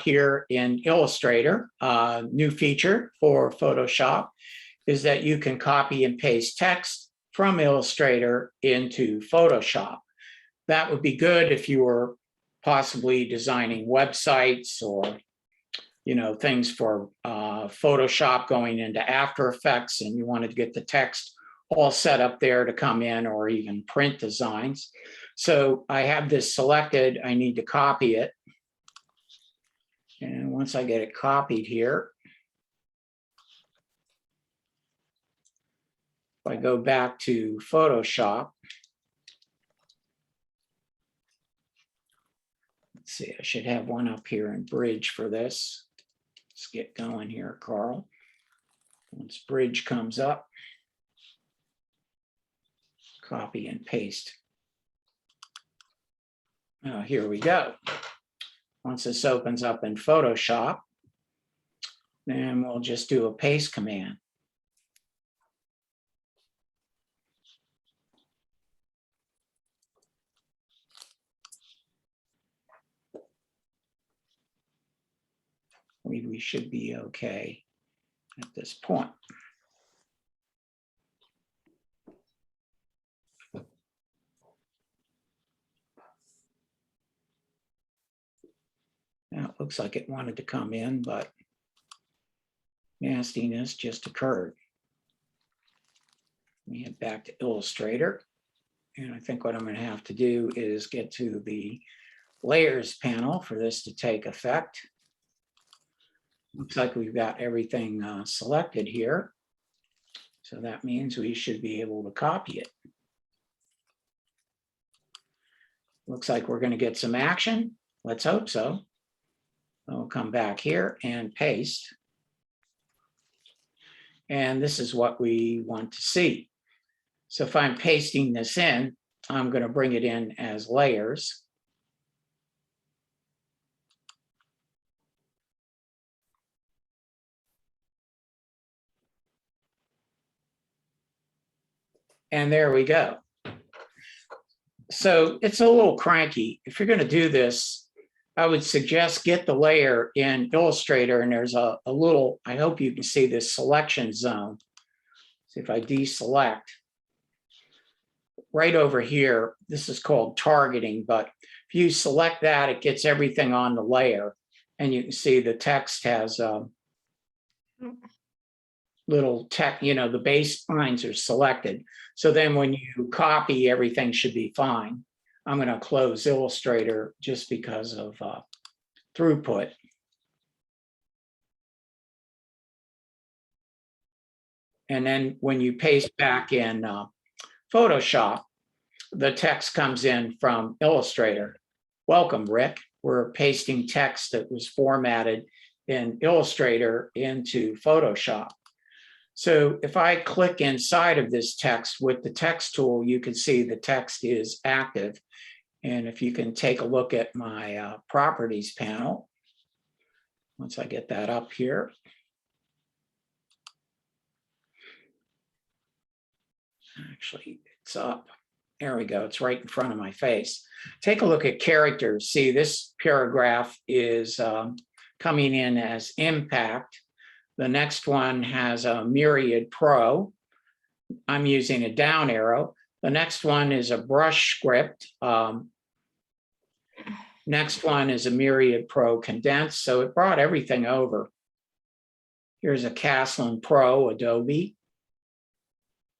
here in Illustrator, new feature for Photoshop is that you can copy and paste text from Illustrator into Photoshop. That would be good if you were possibly designing websites or things for Photoshop going into After Effects, and you wanted to get the text all set up there to come in, or even print designs. So I have this selected. I need to copy it. And once I get it copied here, if I go back to Photoshop, let's see, I should have one up here in Bridge for this. Let's get going here, Karl. Once Bridge comes up, copy and paste. Here we go. Once this opens up in Photoshop, then we'll just do a paste command. We should be okay at this point. Now it looks like it wanted to come in, but nastiness just occurred. Let me head back to Illustrator. And I think what I'm going to have to do is get to the Layers panel for this to take effect. Looks like we've got everything selected here. So that means we should be able to copy it. Looks like we're going to get some action. Let's hope so. We'll come back here and paste. And this is what we want to see. So if I'm pasting this in, I'm going to bring it in as layers. And there we go. So it's a little cranky. If you're going to do this, I would suggest get the layer in Illustrator, and there's a little, I hope you can see this selection zone. See if I deselect. Right over here, this is called targeting, but if you select that, it gets everything on the layer, and you can see the text has little text, the base lines are selected. So then when you copy, everything should be fine. I'm going to close Illustrator just because of throughput. And then when you paste back in Photoshop, the text comes in from Illustrator. Welcome, Rick. We're pasting text that was formatted in Illustrator into Photoshop. So if I click inside of this text with the text tool, you can see the text is active. And if you can take a look at my properties panel, once I get that up here. Actually, it's up. There we go. It's right in front of my face. Take a look at characters. See, this paragraph is coming in as impact. The next one has a Myriad Pro. I'm using a down arrow. The next one is a brush script. Next one is a Myriad Pro condensed. So it brought everything over. Here's a Caslin Pro Adobe.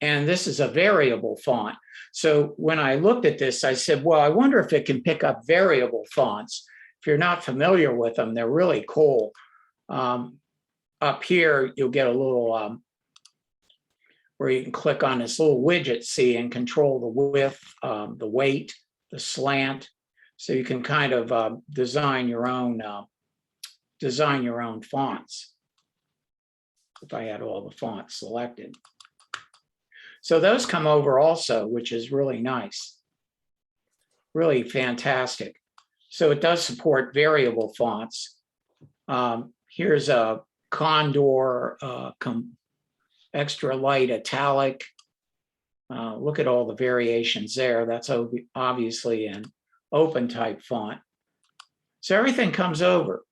And this is a variable font. So when I looked at this, I said, well, I wonder if it can pick up variable fonts. If you're not familiar with them, they're really cool. Up here, you'll get a little where you can click on this little widget, see, and control the width, the weight, the slant. So you can kind of design your own fonts. If I had all the fonts selected. So those come over also, which is really nice. Really fantastic. So it does support variable fonts. Here's a Condor, extra light italic. Look at all the variations there. That's obviously an open type font. So everything comes over.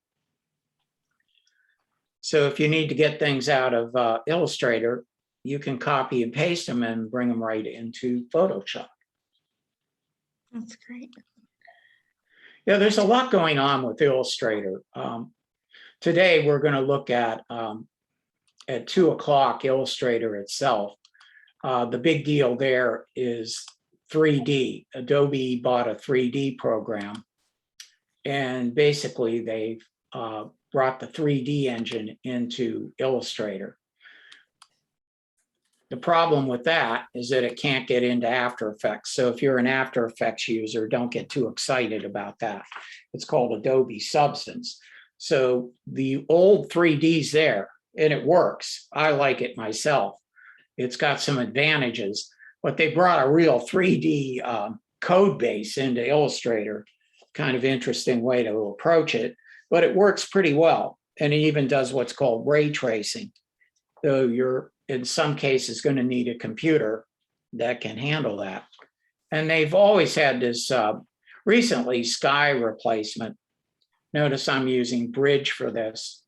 So if you need to get things out of Illustrator, you can copy and paste them and bring them right into Photoshop. That's great. Yeah, there's a lot going on with Illustrator. Today, we're going to look at 2 o'clock Illustrator itself. The big deal there is 3D. Adobe bought a 3D program, and basically they've brought the 3D engine into Illustrator. The problem with that is that it can't get into After Effects. So if you're an After Effects user, don't get too excited about that. It's called Adobe Substance. So the old 3D's there, and it works. I like it myself. It's got some advantages, but they brought a real 3D code base into Illustrator. Kind of interesting way to approach it, but it works pretty well. And it even does what's called ray tracing. Though you're in some cases going to need a computer that can handle that. And they've always had this recently sky replacement. Notice I'm using Bridge for this.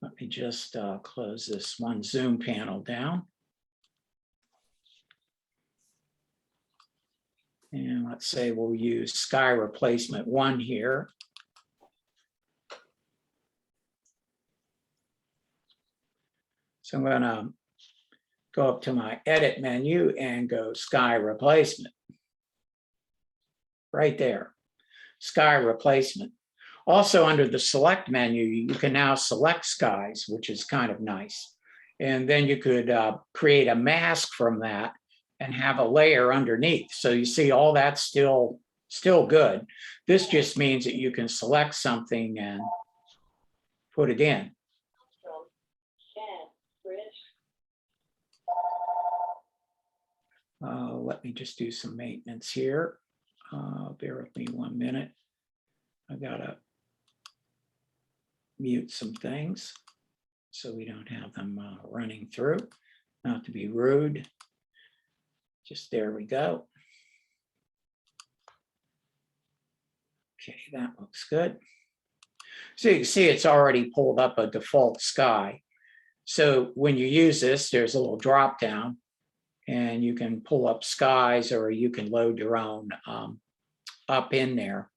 Let me just close this one zoom panel down. And let's say we'll use sky replacement 1 here. So I'm going to go up to my edit menu and go sky replacement. Right there, sky replacement. Also under the select menu, you can now select skies, which is kind of nice. And then you could create a mask from that and have a layer underneath. So you see all that's still good. This just means that you can select something and put it in. Let me just do some maintenance here. Bear with me 1 minute. I gotta mute some things so we don't have them running through. Not to be rude. Just there we go. Okay, that looks good. So you can see it's already pulled up a default sky. So when you use this, there's a little drop down and you can pull up skies, or you can load your own up in there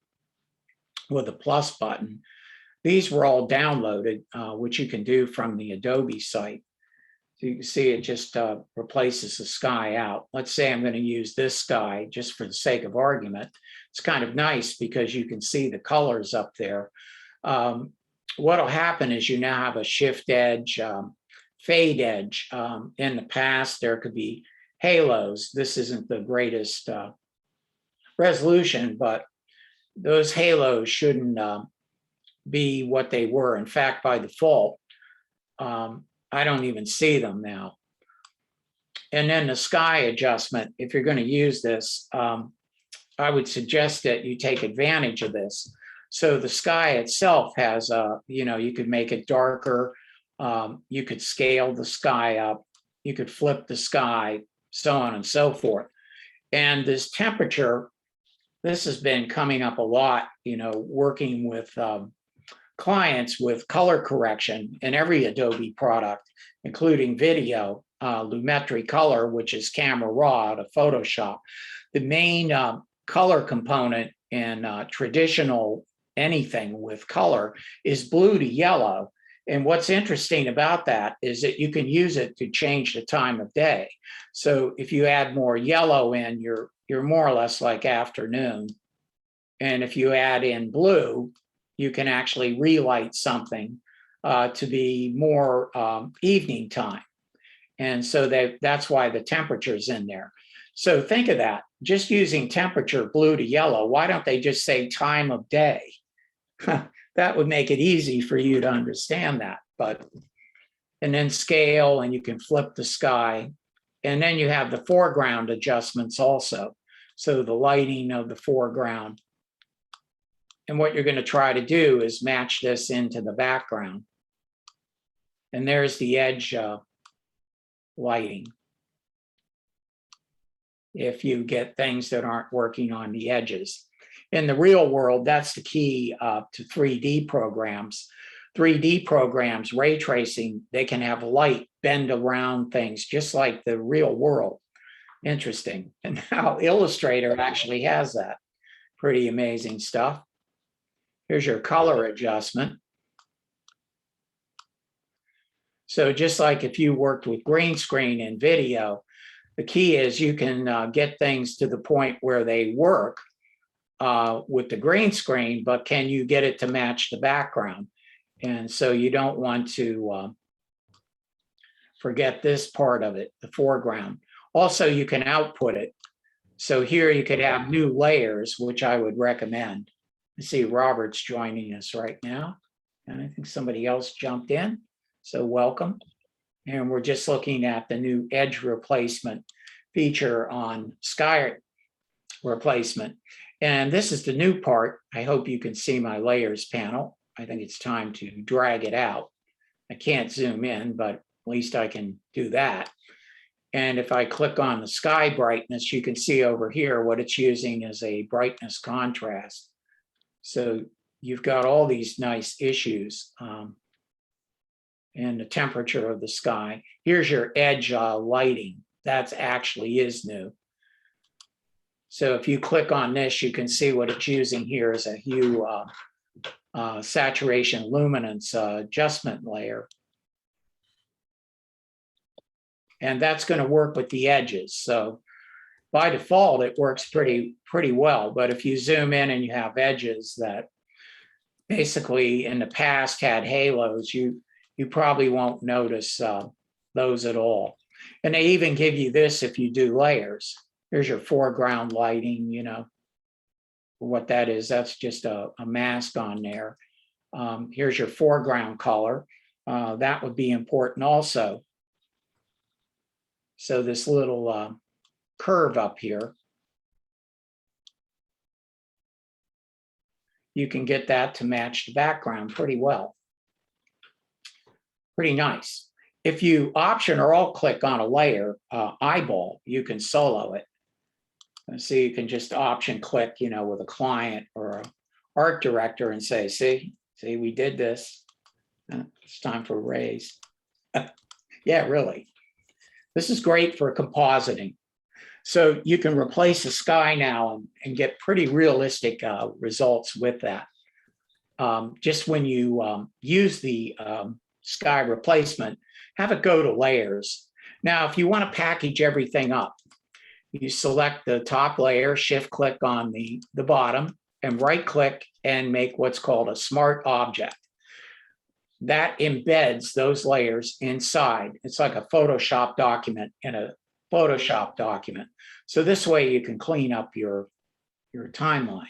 with a plus button. These were all downloaded, which you can do from the Adobe site. So you can see it just replaces the sky out. Let's say I'm going to use this sky just for the sake of argument. It's kind of nice because you can see the colors up there. What'll happen is you now have a shift edge, fade edge. In the past, there could be halos. This isn't the greatest resolution, but those halos shouldn't be what they were. In fact, by default, I don't even see them now. And then the sky adjustment, if you're going to use this, I would suggest that you take advantage of this. So the sky itself has, you could make it darker. You could scale the sky up. You could flip the sky, so on and so forth. And this temperature, this has been coming up a lot, working with clients with color correction in every Adobe product, including video, Lumetri Color, which is camera raw out of Photoshop. The main color component in traditional anything with color is blue to yellow. And what's interesting about that is that you can use it to change the time of day. So if you add more yellow in, you're more or less like afternoon. And if you add in blue, you can actually relight something to be more evening time. And so that's why the temperature's in there. So think of that, just using temperature, blue to yellow. Why don't they just say time of day? That would make it easy for you to understand that. And then scale, and you can flip the sky. And then you have the foreground adjustments also. So the lighting of the foreground. And what you're going to try to do is match this into the background. And there's the edge lighting. If you get things that aren't working on the edges. In the real world, that's the key to 3D programs. 3D programs, ray tracing, they can have light bend around things just like the real world. Interesting. And now Illustrator actually has that. Pretty amazing stuff. Here's your color adjustment. So just like if you worked with green screen in video, the key is you can get things to the point where they work with the green screen, but can you get it to match the background? And so you don't want to forget this part of it, the foreground. Also, you can output it. So here you could have new layers, which I would recommend. I see Robert's joining us right now, and I think somebody else jumped in. So welcome. And we're just looking at the new edge replacement feature on sky replacement. And this is the new part. I hope you can see my layers panel. I think it's time to drag it out. I can't zoom in, but at least I can do that. And if I click on the sky brightness, you can see over here what it's using as a brightness contrast. So you've got all these nice issues. And the temperature of the sky. Here's your edge lighting. That's actually is new. So if you click on this, you can see what it's using here as a hue saturation luminance adjustment layer. And that's going to work with the edges. So by default, it works pretty well. But if you zoom in and you have edges that basically in the past had halos, you probably won't notice those at all. And they even give you this if you do layers. Here's your foreground lighting, you know, what that is. That's just a mask on there. Here's your foreground color. That would be important also. So this little curve up here, you can get that to match the background pretty well. Pretty nice. If you option or alt click on a layer eyeball, you can solo it. And so you can just option click, you know, with a client or an art director and say, see, we did this. It's time for a raise. Yeah, really. This is great for compositing. So you can replace the sky now and get pretty realistic results with that. Just when you use the sky replacement, have it go to layers. Now, if you want to package everything up, you select the top layer, shift click on the bottom, and right click and make what's called a smart object. That embeds those layers inside. It's like a Photoshop document in a Photoshop document. So this way you can clean up your timeline.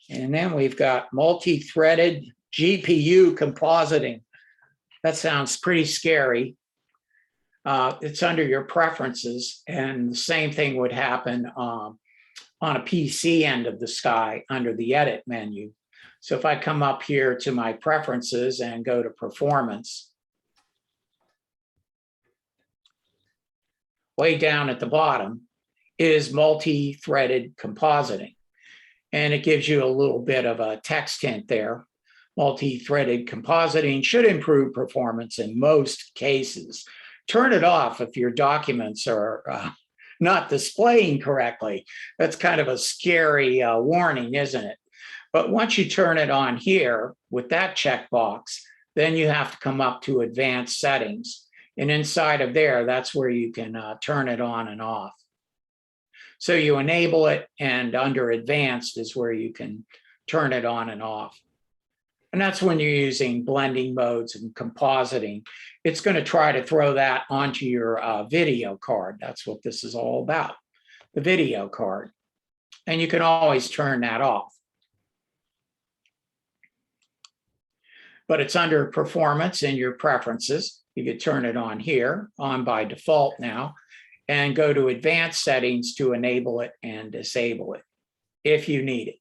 And then we've got multi-threaded GPU compositing. That sounds pretty scary. It's under your preferences, and the same thing would happen on a PC end of the sky under the edit menu. So if I come up here to my preferences and go to performance, way down at the bottom is multi-threaded compositing. And it gives you a little bit of a text hint there. Multi-threaded compositing should improve performance in most cases. Turn it off if your documents are not displaying correctly. That's kind of a scary warning, isn't it? But once you turn it on here with that checkbox, then you have to come up to advanced settings. And inside of there, that's where you can turn it on and off. So you enable it, and under advanced is where you can turn it on and off. And that's when you're using blending modes and compositing. It's going to try to throw that onto your video card. That's what this is all about, the video card. And you can always turn that off. But it's under performance in your preferences. You could turn it on here, on by default now, and go to advanced settings to enable it and disable it if you need it.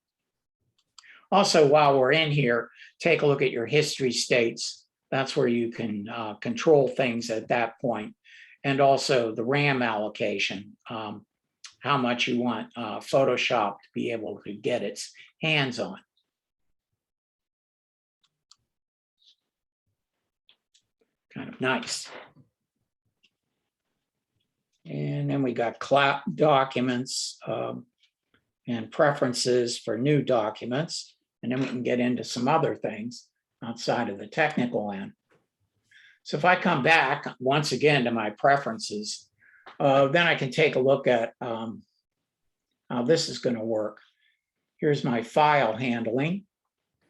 Also, while we're in here, take a look at your history states. That's where you can control things at that point. and also the RAM allocation, how much you want Photoshop to be able to get its hands on. Kind of nice. And then we got cloud documents and preferences for new documents. And then we can get into some other things outside of the technical end. So if I come back once again to my preferences, then I can take a look at how this is going to work. Here's my file handling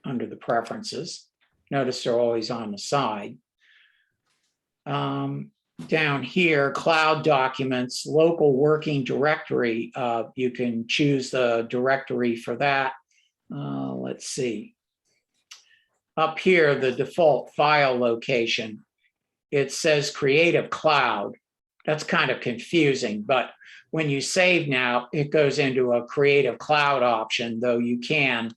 under the preferences. Notice they're always on the side. Down here, cloud documents, local working directory. You can choose the directory for that. Let's see. Up here, the default file location, it says Creative Cloud. That's kind of confusing, but when you save now, it goes into a Creative Cloud option, though you can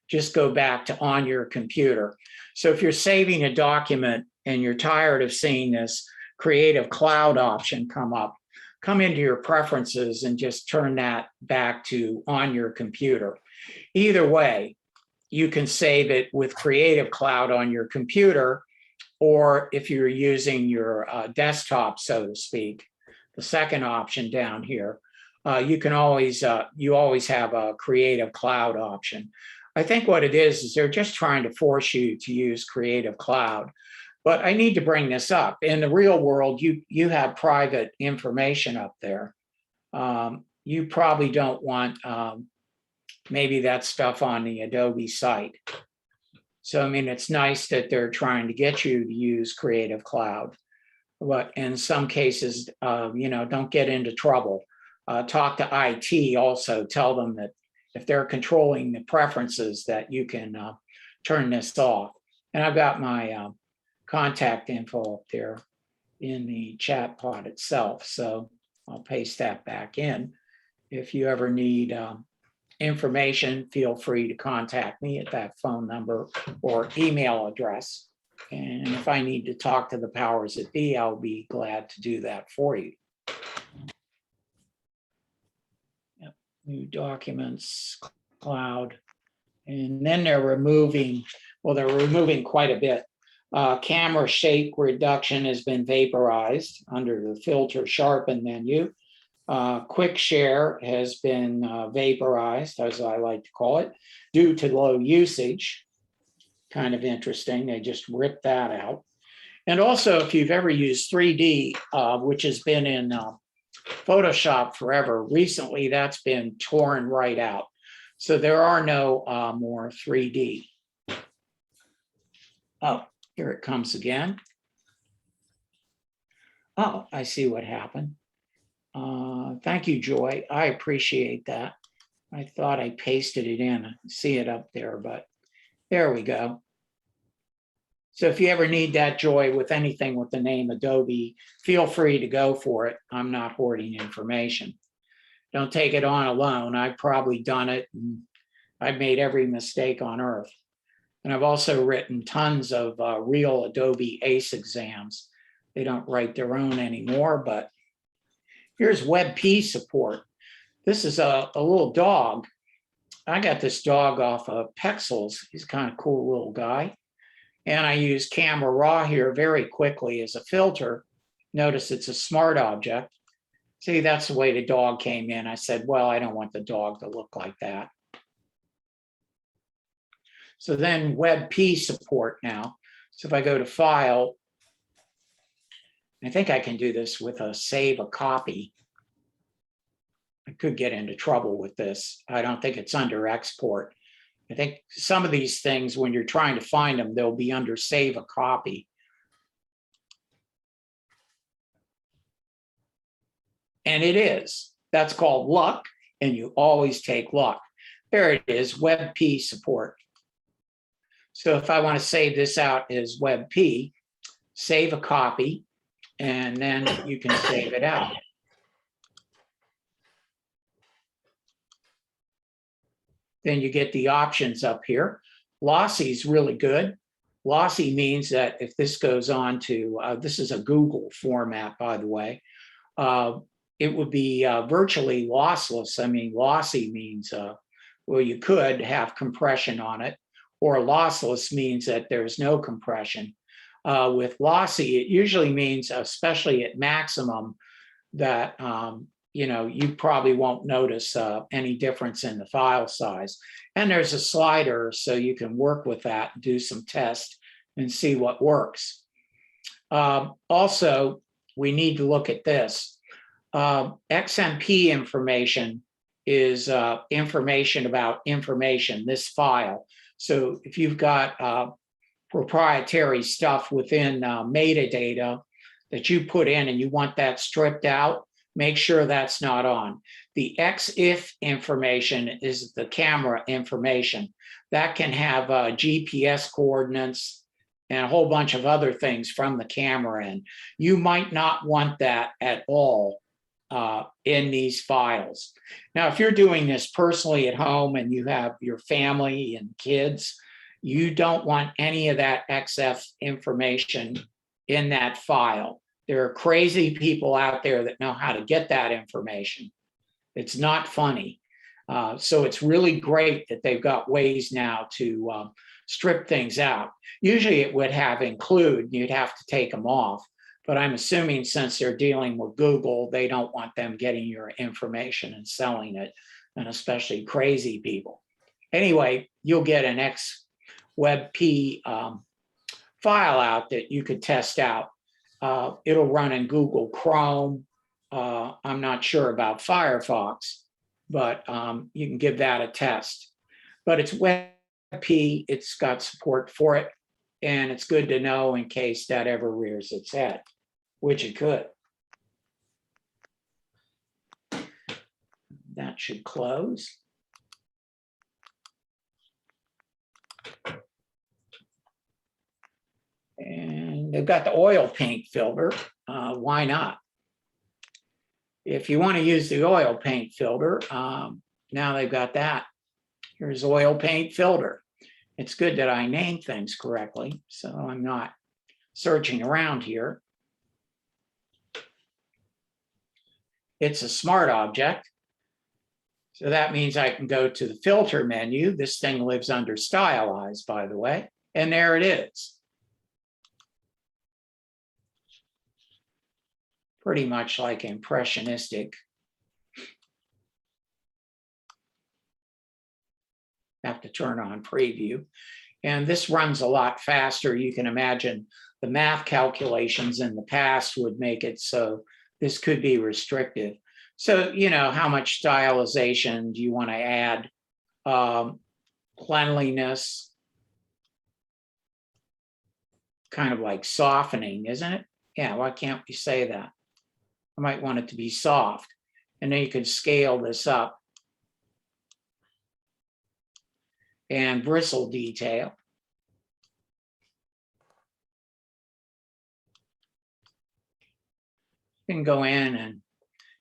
just go back to on your computer. So if you're saving a document and you're tired of seeing this Creative Cloud option come up, come into your preferences and just turn that back to on your computer. Either way, you can save it with Creative Cloud on your computer, or if you're using your desktop, so to speak, the second option down here, you can always, you always have a Creative Cloud option. I think what it is they're just trying to force you to use Creative Cloud. But I need to bring this up. In the real world, you have private information up there. You probably don't want maybe that stuff on the Adobe site. So, I mean, it's nice that they're trying to get you to use Creative Cloud. But in some cases, you know, don't get into trouble. Talk to IT also. Tell them that if they're controlling the preferences, that you can turn this off. And I've got my contact info up there in the chat pod itself. So I'll paste that back in. If you ever need information, feel free to contact me at that phone number or email address. And if I need to talk to the powers that be, I'll be glad to do that for you. Yep. New documents, cloud. And then they're removing, well, they're removing quite a bit. Camera shape reduction has been vaporized under the filter sharpen menu. Quick share has been vaporized, as I like to call it, due to low usage. Kind of interesting. They just ripped that out. And also, if you've ever used 3D, which has been in Photoshop forever, recently that's been torn right out. So there are no more 3D. Oh, here it comes again. Oh, I see what happened. Thank you, Joy. I appreciate that. I thought I pasted it in. I see it up there, but there we go. So if you ever need that, Joy, with anything with the name Adobe, feel free to go for it. I'm not hoarding information. Don't take it on alone. I've probably done it. And I've made every mistake on earth. And I've also written tons of real Adobe ACE exams. They don't write their own anymore, but here's WebP support. This is a little dog. I got this dog off of Pexels. He's kind of cool little guy. And I use Camera Raw here very quickly as a filter. Notice it's a smart object. See, that's the way the dog came in. I said, well, I don't want the dog to look like that. So then WebP support now. So if I go to File, I think I can do this with a save a copy. I could get into trouble with this. I don't think it's under export. I think some of these things, when you're trying to find them, they'll be under save a copy. And it is. That's called luck, and you always take luck. There it is, WebP support. So if I want to save this out as WebP, save a copy, and then you can save it out. Then you get the options up here. Lossy is really good. Lossy means that if this goes on to, this is a Google format, by the way, it would be virtually lossless. I mean, lossy means, well, you could have compression on it, or lossless means that there's no compression. With lossy, it usually means, especially at maximum, that you probably won't notice any difference in the file size. And there's a slider, so you can work with that, do some tests, and see what works. Also, we need to look at this. XMP information is information about information, this file. So if you've got proprietary stuff within metadata that you put in and you want that stripped out, make sure that's not on. The HEIF information is the camera information. That can have GPS coordinates and a whole bunch of other things from the camera in. You might not want that at all in these files. Now, if you're doing this personally at home and you have your family and kids, you don't want any of that XF information in that file. There are crazy people out there that know how to get that information. It's not funny. So it's really great that they've got ways now to strip things out. Usually it would have include, you'd have to take them off. But I'm assuming since they're dealing with Google, they don't want them getting your information and selling it, and especially crazy people. Anyway, you'll get an XWebP file out that you could test out. It'll run in Google Chrome. I'm not sure about Firefox, but you can give that a test. But it's WebP, it's got support for it, and it's good to know in case that ever rears its head, which it could. That should close. And they've got the oil paint filter. Why not? If you want to use the oil paint filter, now they've got that. Here's oil paint filter. It's good that I name things correctly, so I'm not searching around here. It's a smart object. So that means I can go to the filter menu. This thing lives under stylize, by the way, and there it is. Pretty much like impressionistic. Have to turn on preview. And this runs a lot faster. You can imagine the math calculations in the past would make it so this could be restrictive. So, how much stylization do you want to add? Cleanliness, kind of like softening, isn't it? Yeah, why can't we say that? I might want it to be soft. And then you can scale this up. And bristle detail. You can go in and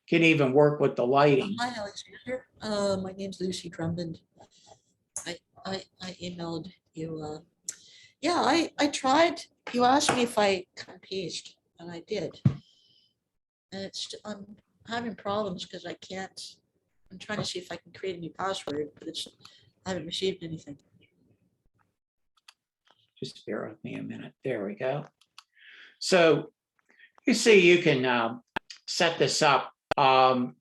can even work with the lighting. Hi, Alexander. My name's Lucy Drummond. I emailed you. Yeah, I tried. You asked me if I cut and paste, and I did. And I'm having problems because I can't. I'm trying to see if I can create a new password, but I haven't received anything. Just bear with me a minute. There we go. So you see, you can set this up. And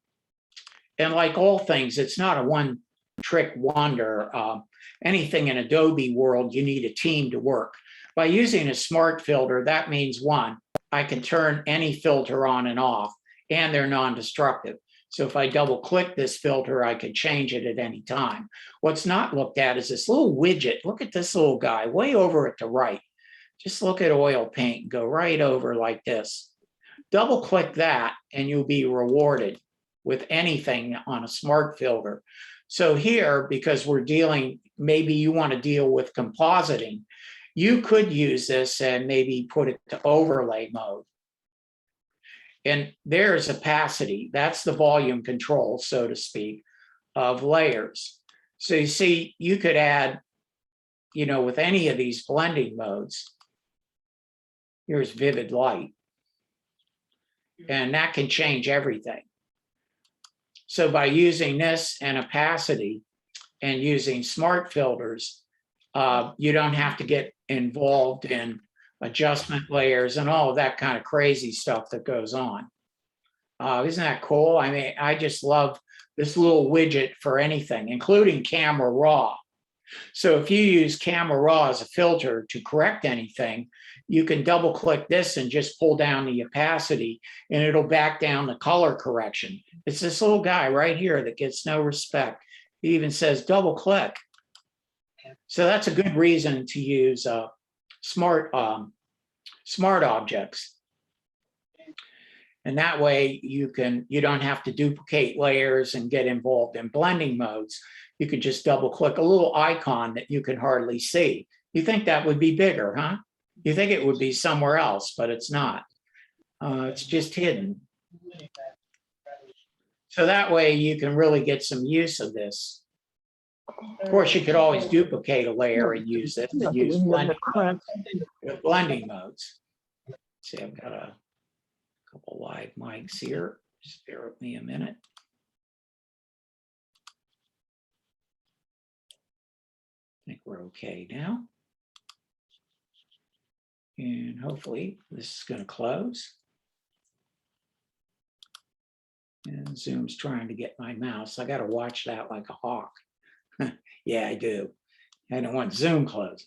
like all things, it's not a one-trick wonder. Anything in Adobe world, you need a team to work. By using a smart filter, that means one, I can turn any filter on and off, and they're non-destructive. So if I double click this filter, I could change it at any time. What's not looked at is this little widget. Look at this little guy way over at the right. Just look at oil paint and go right over like this. Double click that and you'll be rewarded with anything on a smart filter. So here, because we're dealing, maybe you want to deal with compositing, you could use this and maybe put it to overlay mode. And there's opacity. That's the volume control, so to speak, of layers. So you see, you could add you know, with any of these blending modes, here's vivid light. And that can change everything. So by using this and opacity and using smart filters, you don't have to get involved in adjustment layers and all of that kind of crazy stuff that goes on. Isn't that cool? I mean, I just love this little widget for anything, including Camera Raw. So if you use Camera Raw as a filter to correct anything, you can double click this and just pull down the opacity and it'll back down the color correction. It's this little guy right here that gets no respect. He even says double click. So that's a good reason to use smart objects. And that way you don't have to duplicate layers and get involved in blending modes. You could just double click a little icon that you can hardly see. You think that would be bigger, huh? You think it would be somewhere else, but it's not. It's just hidden. So that way you can really get some use of this. Of course, you could always duplicate a layer and use it and use blending modes. See, I've got a couple live mics here. Just bear with me a minute. I think we're okay now. And hopefully this is going to close. And Zoom's trying to get my mouse. I got to watch that like a hawk. Yeah, I do. I don't want Zoom closed.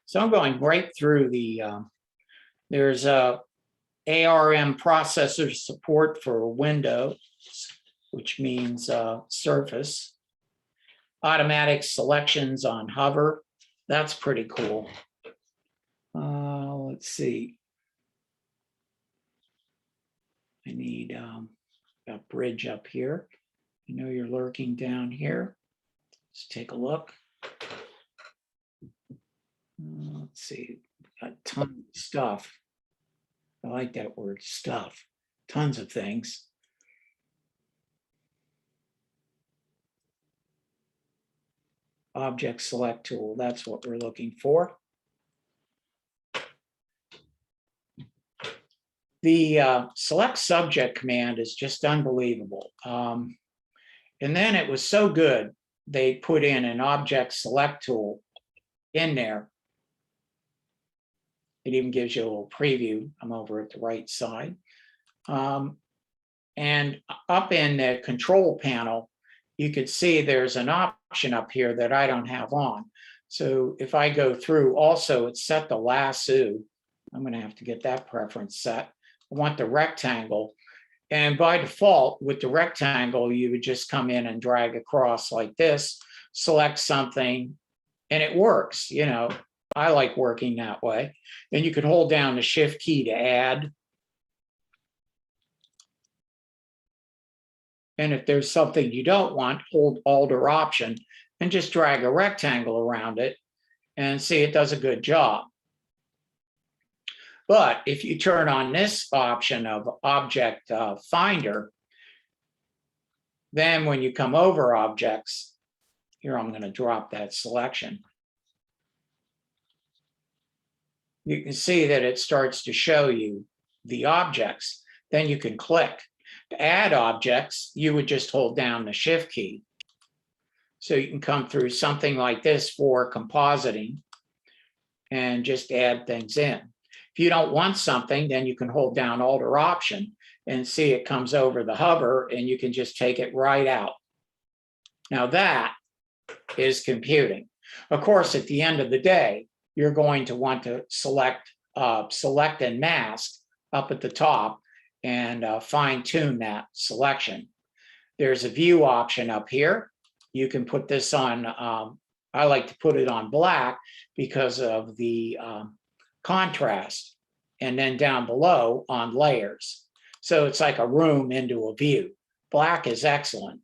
So I'm going right through the, there's a ARM processor support for Windows, which means Surface. Automatic selections on hover. That's pretty cool. Let's see. I need a bridge up here. You know you're lurking down here. Let's take a look. Let's see. Got tons of stuff. I like that word, stuff. Tons of things. Object select tool, that's what we're looking for. The select subject command is just unbelievable. And then it was so good, they put in an object select tool in there. It even gives you a little preview. I'm over at the right side. And up in the control panel, you could see there's an option up here that I don't have on. So if I go through, also it's set to lasso. I'm going to have to get that preference set. I want the rectangle. And by default, with the rectangle, you would just come in and drag across like this, select something, and it works. You know, I like working that way. Then you can hold down the Shift key to add. And if there's something you don't want, hold Alt or Option and just drag a rectangle around it and see it does a good job. But if you turn on this option of Object Finder, then when you come over objects, here I'm going to drop that selection. You can see that it starts to show you the objects. Then you can click. To add objects, you would just hold down the Shift key. So you can come through something like this for compositing and just add things in. If you don't want something, then you can hold down Alt or Option and see it comes over the hover and you can just take it right out. Now that is computing. Of course, at the end of the day, you're going to want to select and mask up at the top and fine tune that selection. There's a view option up here. You can put this on, I like to put it on black because of the contrast, and then down below on layers. So it's like a room into a view. Black is excellent.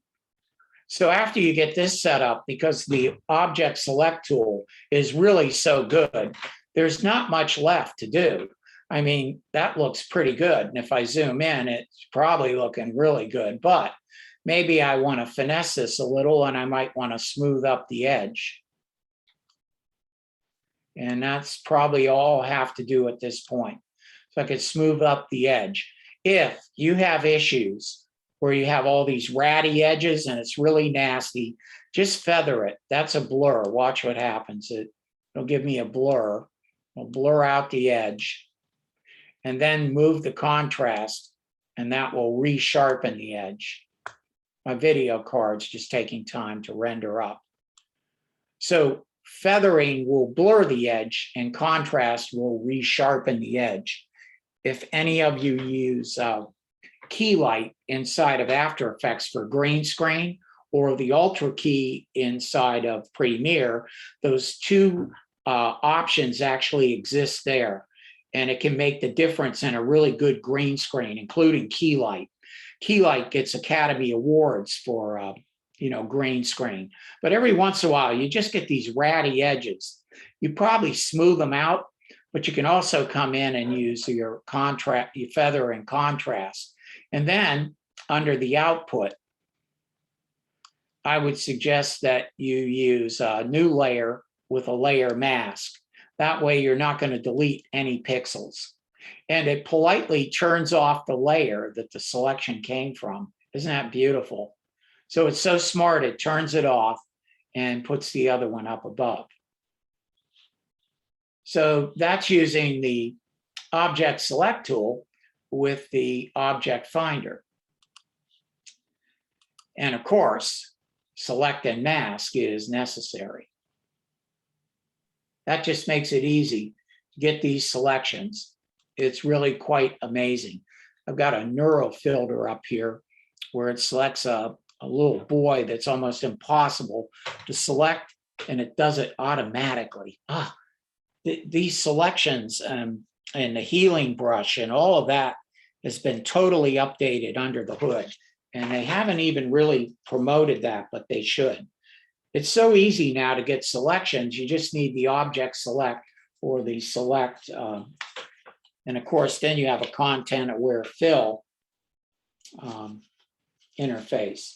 So after you get this set up, because the object select tool is really so good, there's not much left to do. I mean, that looks pretty good. And if I zoom in, it's probably looking really good. But maybe I want to finesse this a little and I might want to smooth up the edge. And that's probably all I have to do at this point. So I could smooth up the edge. If you have issues where you have all these ratty edges and it's really nasty, just feather it. That's a blur. Watch what happens. It'll give me a blur. It'll blur out the edge and then move the contrast, and that will resharpen the edge. My video card's just taking time to render up. So feathering will blur the edge and contrast will resharpen the edge. If any of you use key light inside of After Effects for green screen or the Ultra key inside of Premiere, those two options actually exist there. And it can make the difference in a really good green screen, including key light. Key light gets Academy Awards for green screen. But every once in a while, you just get these ratty edges. You probably smooth them out, but you can also come in and use your contrast, your feather and contrast. And then under the output, I would suggest that you use a new layer with a layer mask. That way you're not going to delete any pixels. And it politely turns off the layer that the selection came from. Isn't that beautiful? So it's so smart, it turns it off and puts the other one up above. So that's using the Object Select tool with the Object Finder. And of course, select and mask is necessary. That just makes it easy to get these selections. It's really quite amazing. I've got a neural filter up here where it selects a little boy that's almost impossible to select, and it does it automatically. These selections and the healing brush and all of that has been totally updated under the hood. And they haven't even really promoted that, but they should. It's so easy now to get selections. You just need the Object Select or the Select. And of course, then you have a Content Aware Fill interface.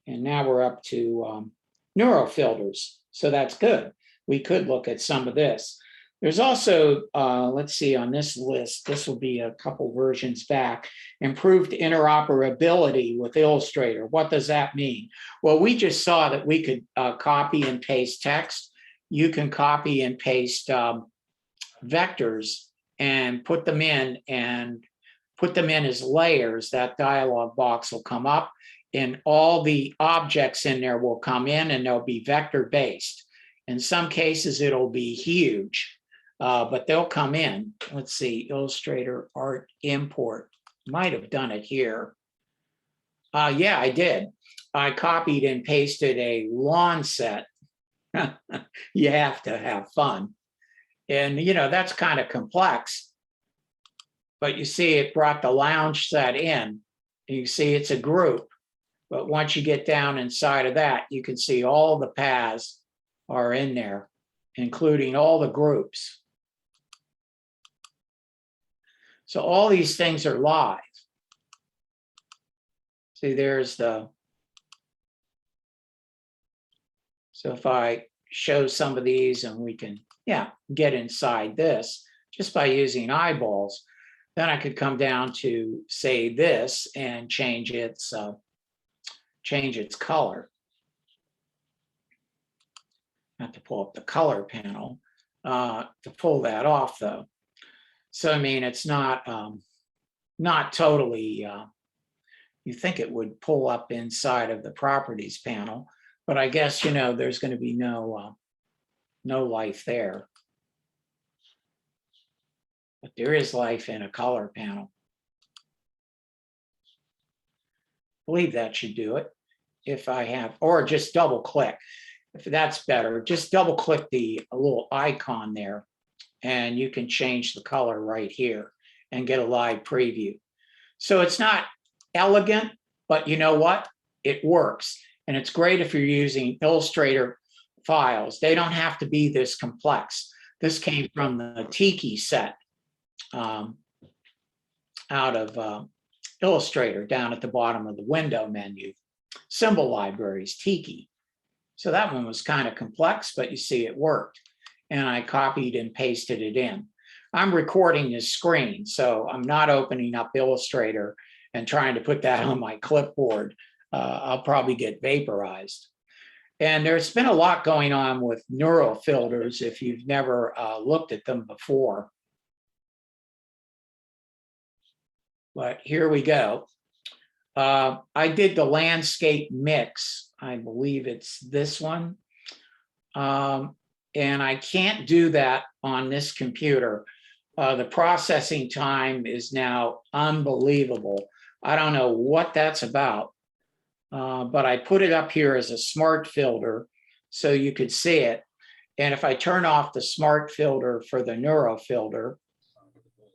And now we're up to neural filters. So that's good. We could look at some of this. There's also, let's see, on this list, this will be a couple versions back, improved interoperability with Illustrator. What does that mean? Well, we just saw that we could copy and paste text. You can copy and paste vectors and put them in as layers. That dialog box will come up and all the objects in there will come in and they'll be vector based. In some cases, it'll be huge. But they'll come in. Let's see, Illustrator Art Import. Might have done it here. Yeah, I did. I copied and pasted a lawn set. You have to have fun. And, that's kind of complex. But you see, it brought the lounge set in. You see, it's a group. But once you get down inside of that, you can see all the paths are in there, including all the groups. So all these things are live. See, there's so if I show some of these and we can, get inside this just by using eyeballs, then I could come down to, say, this and change its color. I have to pull up the color panel to pull that off, though. So, I mean, it's not totally, you think it would pull up inside of the properties panel, but I guess, there's going to be no life there. But there is life in a color panel. I believe that should do it. If I have, or just double click. If that's better, just double click the little icon there. And you can change the color right here and get a live preview. So it's not elegant, but you know what? It works. And it's great if you're using Illustrator files. They don't have to be this complex. This came from the Tiki set out of Illustrator down at the bottom of the window menu. symbol libraries, Tiki. So that one was kind of complex, but you see it worked. And I copied and pasted it in. I'm recording this screen, so I'm not opening up Illustrator and trying to put that on my clipboard. I'll probably get vaporized. And there's been a lot going on with neural filters if you've never looked at them before. But here we go. I did the landscape mix. I believe it's this one. And I can't do that on this computer. The processing time is now unbelievable. I don't know what that's about, but I put it up here as a smart filter so you could see it. And if I turn off the smart filter for the neuro filter,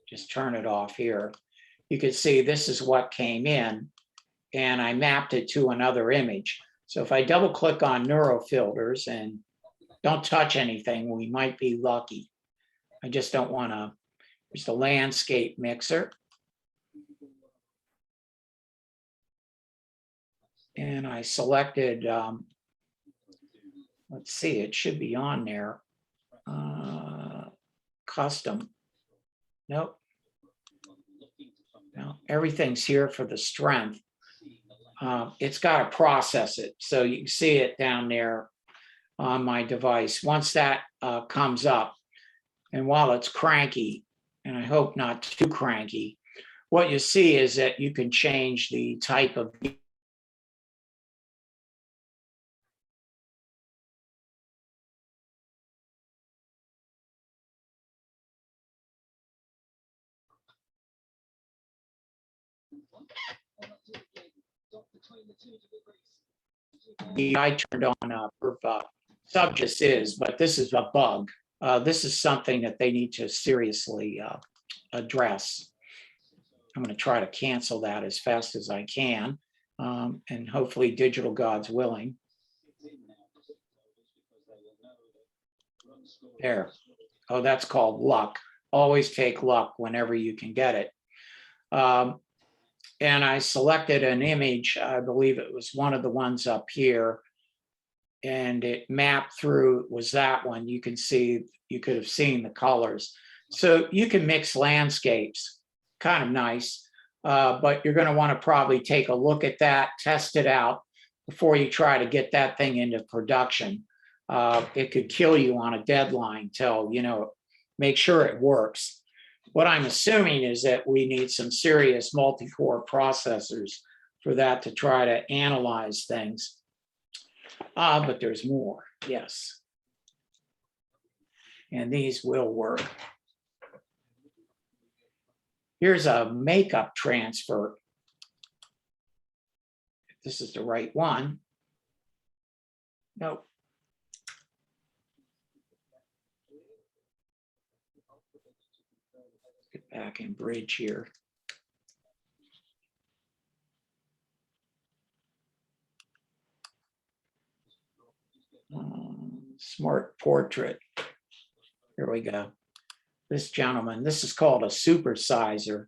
just turn it off here, you can see this is what came in, and I mapped it to another image. So if I double click on neuro filters and don't touch anything, we might be lucky. I just don't want to. There's the landscape mixer. And I selected, let's see, it should be on there. Custom. Nope. No, everything's here for the strength. It's got to process it. So you can see it down there on my device. Once that comes up, and while it's cranky, and I hope not too cranky, what you see is that you can change the type of I turned on subject is, but this is a bug. This is something that they need to seriously address. I'm going to try to cancel that as fast as I can, and hopefully Digital God's willing. There. Oh, that's called luck. Always take luck whenever you can get it. And I selected an image, I believe it was one of the ones up here, and it mapped through, was that one. You can see, you could have seen the colors. So you can mix landscapes, kind of nice, but you're going to want to probably take a look at that, test it out before you try to get that thing into production. It could kill you on a deadline till, you know, make sure it works. What I'm assuming is that we need some serious multi-core processors for that to try to analyze things. But there's more, yes. And these will work. Here's a makeup transfer. If this is the right one. Nope. Get back in Bridge here. Smart portrait. Here we go. This gentleman, this is called a supersizer.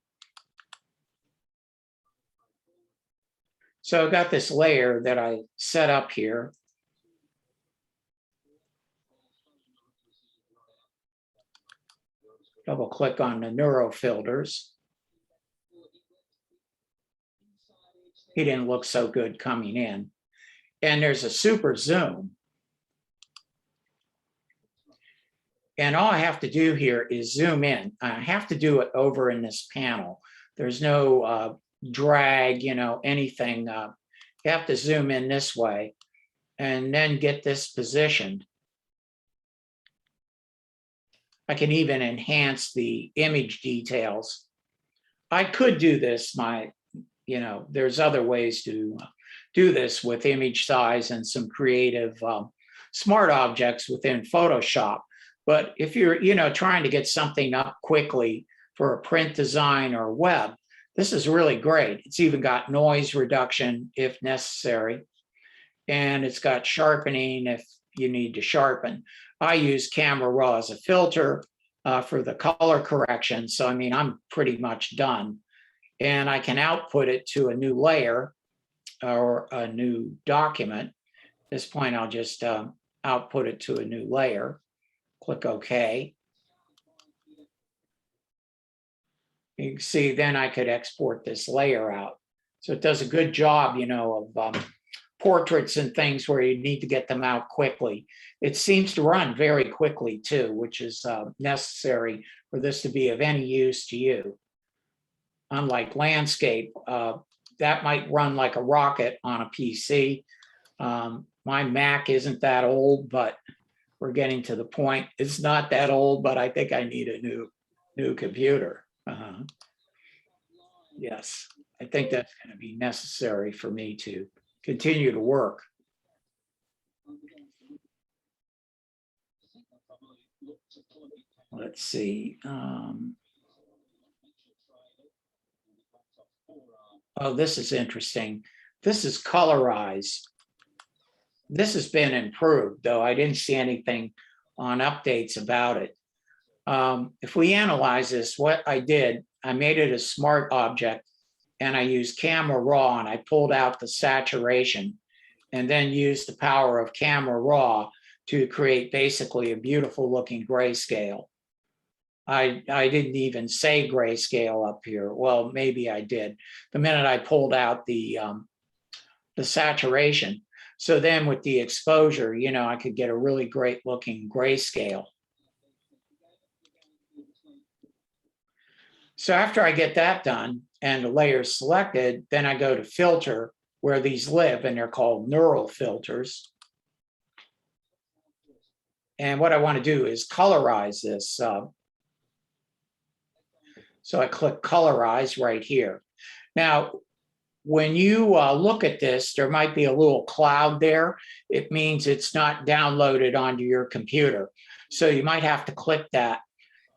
So I've got this layer that I set up here. Double click on the neuro filters. He didn't look so good coming in. And there's a super zoom. And all I have to do here is zoom in. I have to do it over in this panel. There's no drag, you know, anything. You have to zoom in this way and then get this positioned. I can even enhance the image details. I could do this, you know, there's other ways to do this with image size and some creative smart objects within Photoshop. But if you're, you know, trying to get something up quickly for a print design or web, this is really great. It's even got noise reduction if necessary. And it's got sharpening if you need to sharpen. I use Camera Raw as a filter for the color correction. So, I mean, I'm pretty much done. And I can output it to a new layer. or a new document. At this point, I'll just output it to a new layer. Click OK. You can see then I could export this layer out. So it does a good job, you know, of portraits and things where you need to get them out quickly. It seems to run very quickly too, which is necessary for this to be of any use to you. Unlike landscape, that might run like a rocket on a PC. My Mac isn't that old, but we're getting to the point. It's not that old, but I think I need a new computer. Yes, I think that's going to be necessary for me to continue to work. Let's see. Oh, this is interesting. This is colorize. This has been improved, though I didn't see anything on updates about it. If we analyze this, what I did, I made it a smart object and I used Camera Raw and I pulled out the saturation and then used the power of Camera Raw to create basically a beautiful looking grayscale. I didn't even say grayscale up here. Well, maybe I did. The minute I pulled out the saturation. So then with the exposure, you know, I could get a really great looking grayscale. So after I get that done and the layer selected, then I go to filter where these live, and they're called neural filters. And what I want to do is colorize this. So I click colorize right here. Now, when you look at this, there might be a little cloud there. It means it's not downloaded onto your computer. So you might have to click that.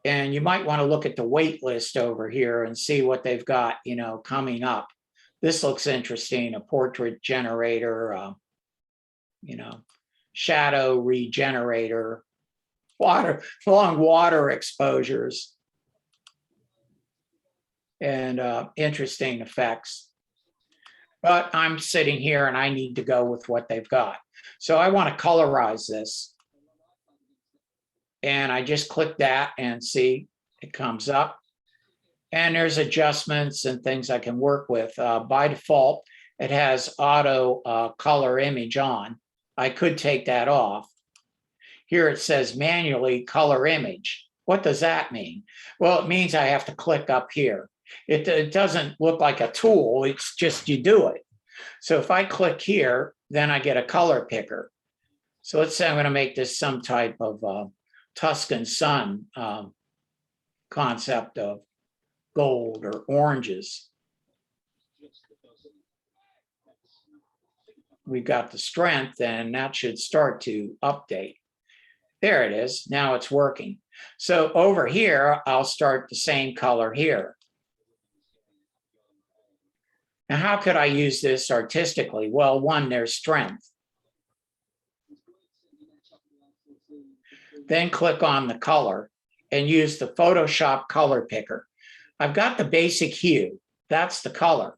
And you might want to look at the wait list over here and see what they've got, you know, coming up. This looks interesting, a portrait generator, you know, shadow regenerator, long water exposures, and interesting effects. But I'm sitting here and I need to go with what they've got. So I want to colorize this. And I just click that and see it comes up. And there's adjustments and things I can work with. By default, it has auto color image on. I could take that off. Here it says manually color image. What does that mean? Well, it means I have to click up here. It doesn't look like a tool, it's just you do it. So if I click here, then I get a color picker. So let's say I'm going to make this some type of Tuscan sun concept of gold or oranges. We've got the strength and that should start to update. There it is. Now it's working. So over here, I'll start the same color here. Now, how could I use this artistically? Well, one, there's strength. Then click on the color and use the Photoshop color picker. I've got the basic hue. That's the color.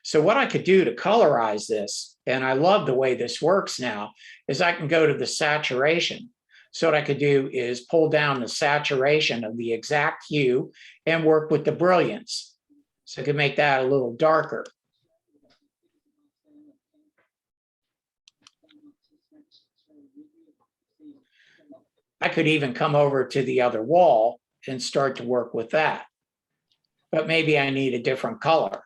So what I could do to colorize this, and I love the way this works now, is I can go to the saturation. So what I could do is pull down the saturation of the exact hue and work with the brilliance. So I can make that a little darker. I could even come over to the other wall and start to work with that. But maybe I need a different color.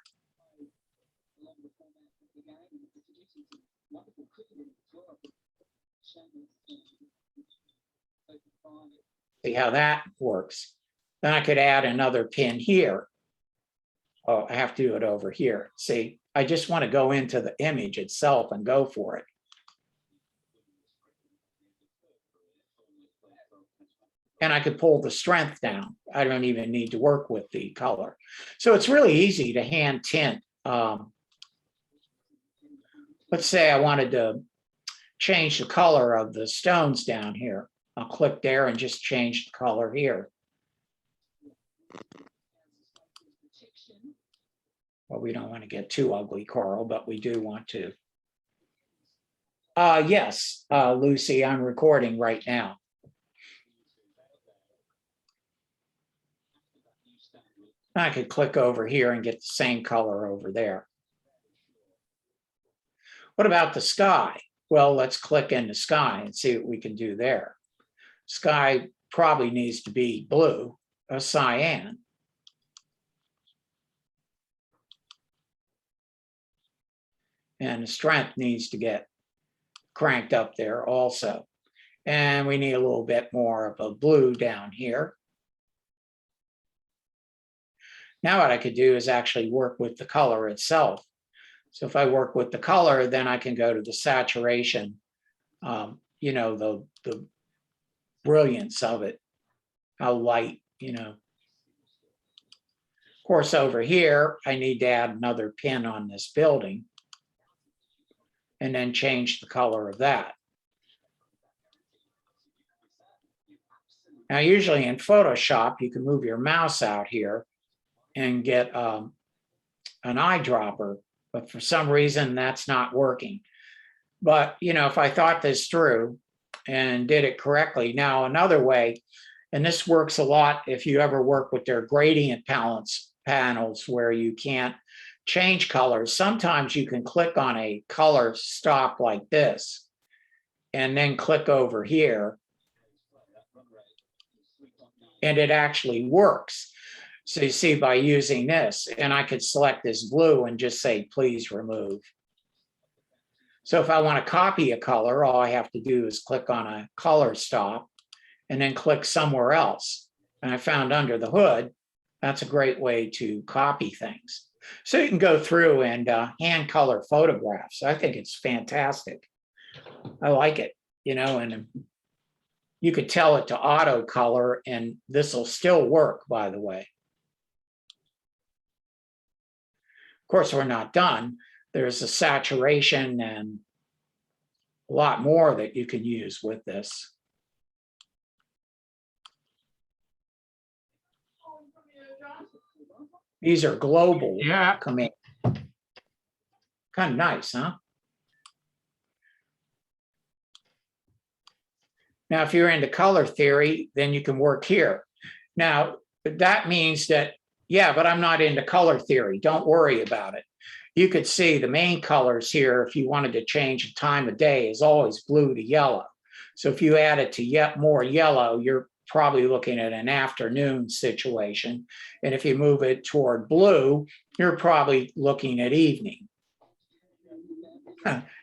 See how that works. Then I could add another pin here. Oh, I have to do it over here. See, I just want to go into the image itself and go for it. And I could pull the strength down. I don't even need to work with the color. So it's really easy to hand tint. Let's say I wanted to change the color of the stones down here. I'll click there and just change the color here. Well, we don't want to get too ugly, Carl, but we do want to. Yes, Lucy, I'm recording right now. I could click over here and get the same color over there. What about the sky? Well, let's click in the sky and see what we can do there. Sky probably needs to be blue, a cyan. And the strength needs to get cranked up there also. And we need a little bit more of a blue down here. Now what I could do is actually work with the color itself. So if I work with the color, then I can go to the saturation, you know, the brilliance of it, how light, you know. Of course, over here, I need to add another pin on this building and then change the color of that. Now, usually in Photoshop, you can move your mouse out here and get an eyedropper, but for some reason that's not working. But, you know, if I thought this through and did it correctly, now another way, and this works a lot if you ever work with their gradient panels where you can't change colors. Sometimes you can click on a color stop like this and then click over here and it actually works. So you see by using this, and I could select this blue and just say, please remove. So if I want to copy a color, all I have to do is click on a color stop and then click somewhere else. And I found under the hood, that's a great way to copy things. So you can go through and hand color photographs. I think it's fantastic. I like it, you know, and you could tell it to auto color and this will still work, by the way. Of course, we're not done. There's a saturation and a lot more that you can use with this. These are global commands. Kind of nice, huh? Now, if you're into color theory, then you can work here. Now, that means that, yeah, but I'm not into color theory. Don't worry about it. You could see the main colors here, if you wanted to change the time of day, is always blue to yellow. So if you add it to yet more yellow, you're probably looking at an afternoon situation. And if you move it toward blue, you're probably looking at evening.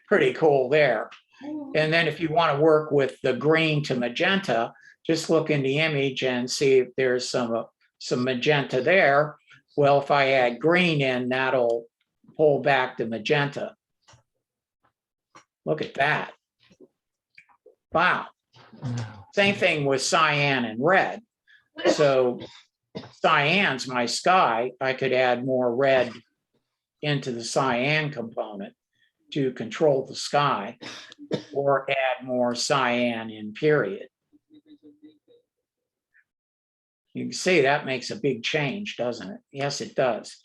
Pretty cool there. And then if you want to work with the green to magenta, just look in the image and see if there's some magenta there. Well, if I add green in, that'll pull back the magenta. Look at that. Wow. Same thing with cyan and red. So cyan's my sky. I could add more red into the cyan component to control the sky, or add more cyan in period. You can see that makes a big change, doesn't it? Yes, it does.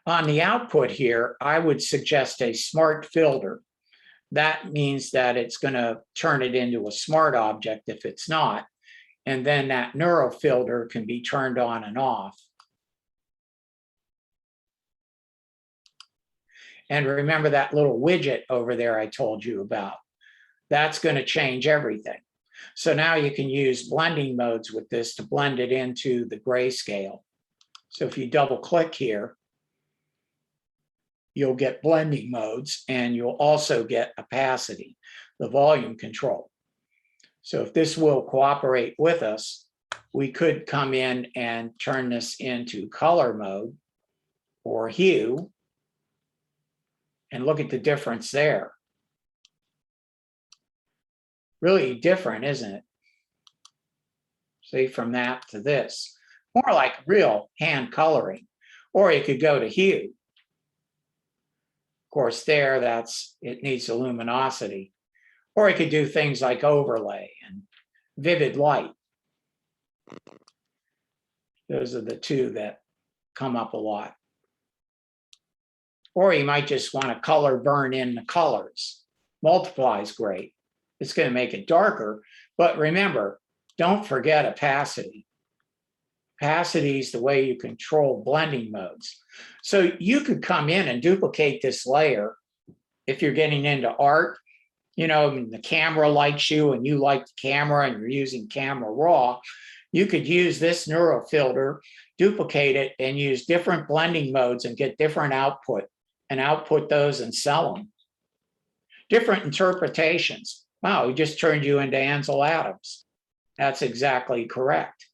On the output here, I would suggest a smart filter. That means that it's going to turn it into a smart object if it's not. And then that neural filter can be turned on and off. And remember that little widget over there I told you about. That's going to change everything. So now you can use blending modes with this to blend it into the grayscale. So if you double click here, you'll get blending modes and you'll also get opacity, the volume control. So if this will cooperate with us, we could come in and turn this into color mode or hue. And look at the difference there. Really different, isn't it? See, from that to this. More like real hand coloring. Or you could go to hue. Of course, there, it needs a luminosity. Or you could do things like overlay and vivid light. Those are the two that come up a lot. Or you might just want to color burn in the colors. Multiply is great. It's going to make it darker, but remember, don't forget opacity. Opacity is the way you control blending modes. So you could come in and duplicate this layer if you're getting into art. You know, the camera likes you and you like the camera and you're using camera raw. You could use this neuro filter, duplicate it, and use different blending modes and get different output, and output those and sell them. Different interpretations. Wow, we just turned you into Ansel Adams. That's exactly correct.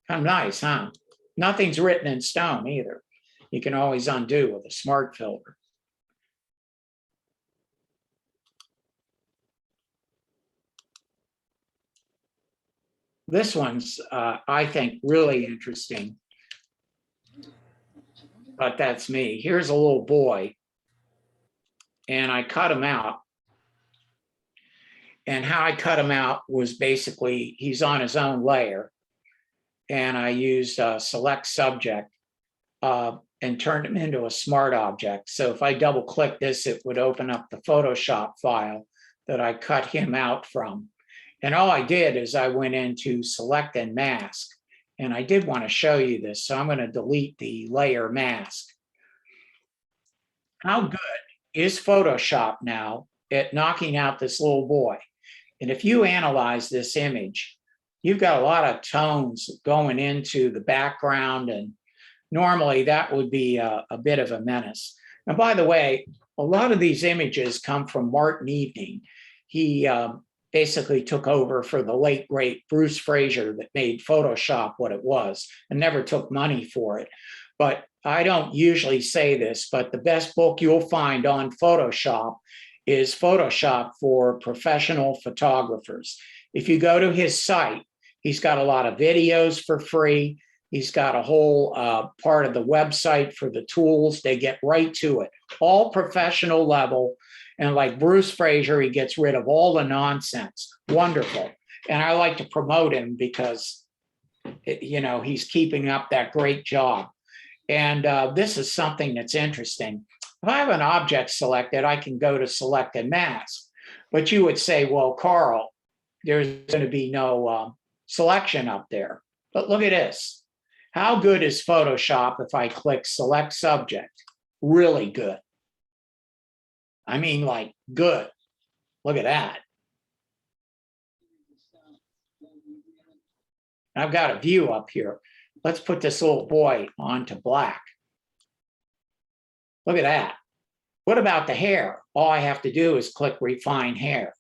Kind of nice, huh? Nothing's written in stone either. You can always undo with a smart filter. This one's, I think, really interesting. But that's me. Here's a little boy. And I cut him out. And how I cut him out was basically, he's on his own layer. And I used select subject and turned him into a smart object. So if I double click this, it would open up the Photoshop file that I cut him out from. And all I did is I went into select and mask. And I did want to show you this, so I'm going to delete the layer mask. How good is Photoshop now at knocking out this little boy? And if you analyze this image, you've got a lot of tones going into the background, and normally that would be a bit of a menace. And by the way, a lot of these images come from Martin Evening. He basically took over for the late, great Bruce Fraser that made Photoshop what it was and never took money for it. But I don't usually say this, but the best book you'll find on Photoshop is Photoshop for Professional Photographers. If you go to his site, he's got a lot of videos for free. He's got a whole part of the website for the tools. They get right to it, all professional level. And like Bruce Fraser, he gets rid of all the nonsense. Wonderful. And I like to promote him because, you know, he's keeping up that great job. And this is something that's interesting. If I have an object selected, I can go to select and mask. But you would say, well, Karl, there's going to be no selection up there. But look at this. How good is Photoshop if I click select subject? Really good. I mean, like, good. Look at that. I've got a view up here. Let's put this little boy onto black. Look at that. What about the hair? All I have to do is click refine hair.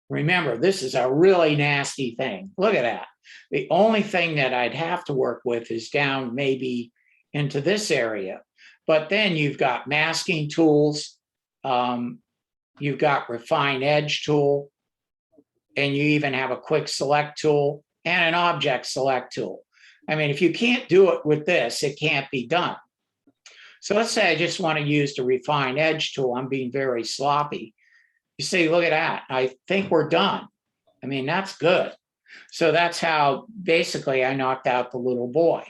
Remember, this is a really nasty thing. Look at that. The only thing that I'd have to work with is down maybe into this area. But then you've got masking tools, you've got refine edge tool, and you even have a quick select tool and an object select tool. I mean, if you can't do it with this, it can't be done. So let's say I just want to use the refine edge tool. I'm being very sloppy. You see, look at that. I think we're done. I mean, that's good. So that's how basically I knocked out the little boy.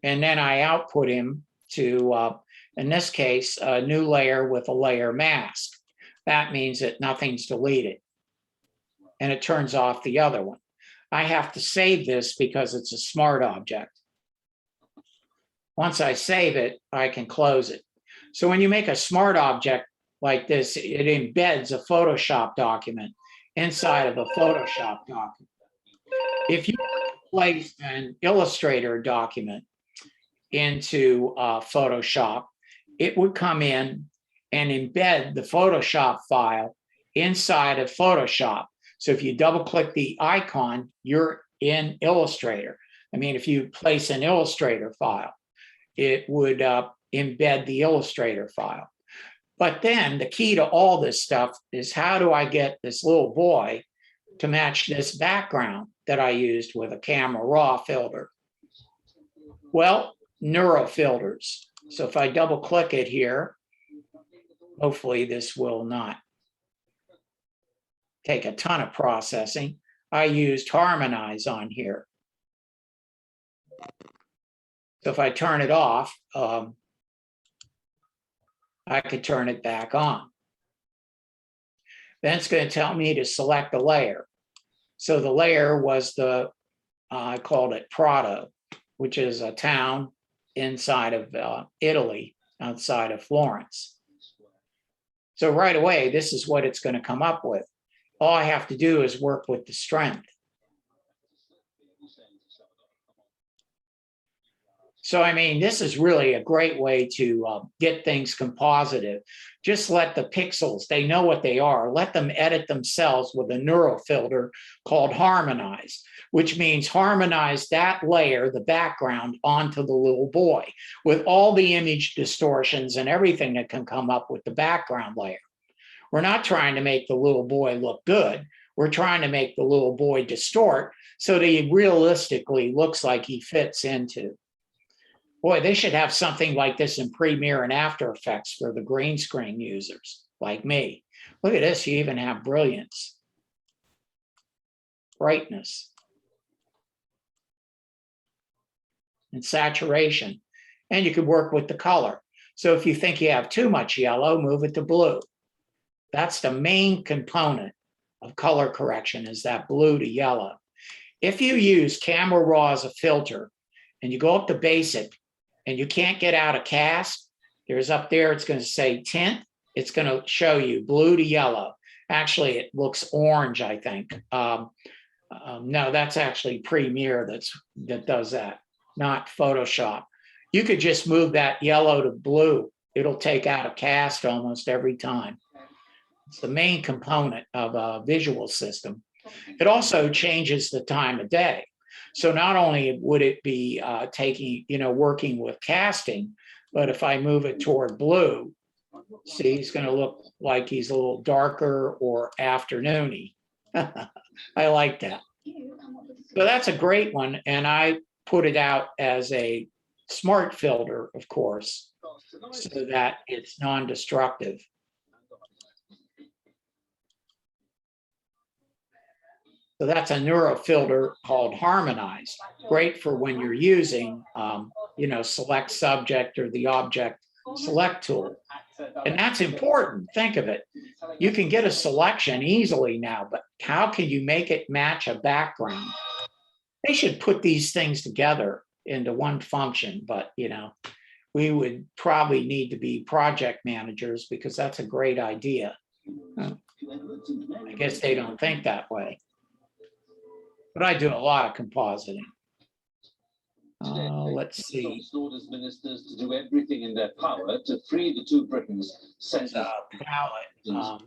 And then I output him to, in this case, a new layer with a layer mask. That means that nothing's deleted. And it turns off the other one. I have to save this because it's a smart object. Once I save it, I can close it. So when you make a smart object like this, it embeds a Photoshop document inside of a Photoshop document. If you place an Illustrator document into Photoshop, it would come in and embed the Photoshop file inside of Photoshop. So if you double click the icon, you're in Illustrator. I mean, if you place an Illustrator file, it would embed the Illustrator file. But then the key to all this stuff is, how do I get this little boy to match this background that I used with a camera raw filter? Well, neuro filters. So if I double click it here, hopefully this will not take a ton of processing. I used harmonize on here. So if I turn it off, I could turn it back on. Then it's going to tell me to select a layer. So the layer was the, I called it Prato, which is a town inside of Italy, outside of Florence. So right away, this is what it's going to come up with. All I have to do is work with the strength. So, I mean, this is really a great way to get things compositive. Just let the pixels, they know what they are. Let them edit themselves with a neural filter called harmonize, which means harmonize that layer, the background, onto the little boy with all the image distortions and everything that can come up with the background layer. We're not trying to make the little boy look good. We're trying to make the little boy distort so that he realistically looks like he fits into. Boy, they should have something like this in Premiere and After Effects for the green screen users like me. Look at this, you even have brilliance, brightness, and saturation. And you could work with the color. So if you think you have too much yellow, move it to blue. That's the main component of color correction, is that blue to yellow. If you use Camera Raw as a filter and you go up to basic, and you can't get out of cast, there's up there, it's going to say tint. It's going to show you blue to yellow. Actually, it looks orange, I think. No, that's actually Premiere that does that, not Photoshop. You could just move that yellow to blue. It'll take out a cast almost every time. It's the main component of a visual system. It also changes the time of day. So not only would it be working with casting, but if I move it toward blue, see, he's going to look like he's a little darker or afternoony. I like that. So that's a great one. And I put it out as a smart filter, of course, so that it's non-destructive. So that's a neural filter called harmonize. Great for when you're using, select subject or the object select tool. And that's important. Think of it. You can get a selection easily now, but how can you make it match a background? They should put these things together into one function, but we would probably need to be project managers because that's a great idea. I guess they don't think that way. But I do a lot of compositing. Let's see. Orders ministers to do everything in their power to free the two Britons sent palette.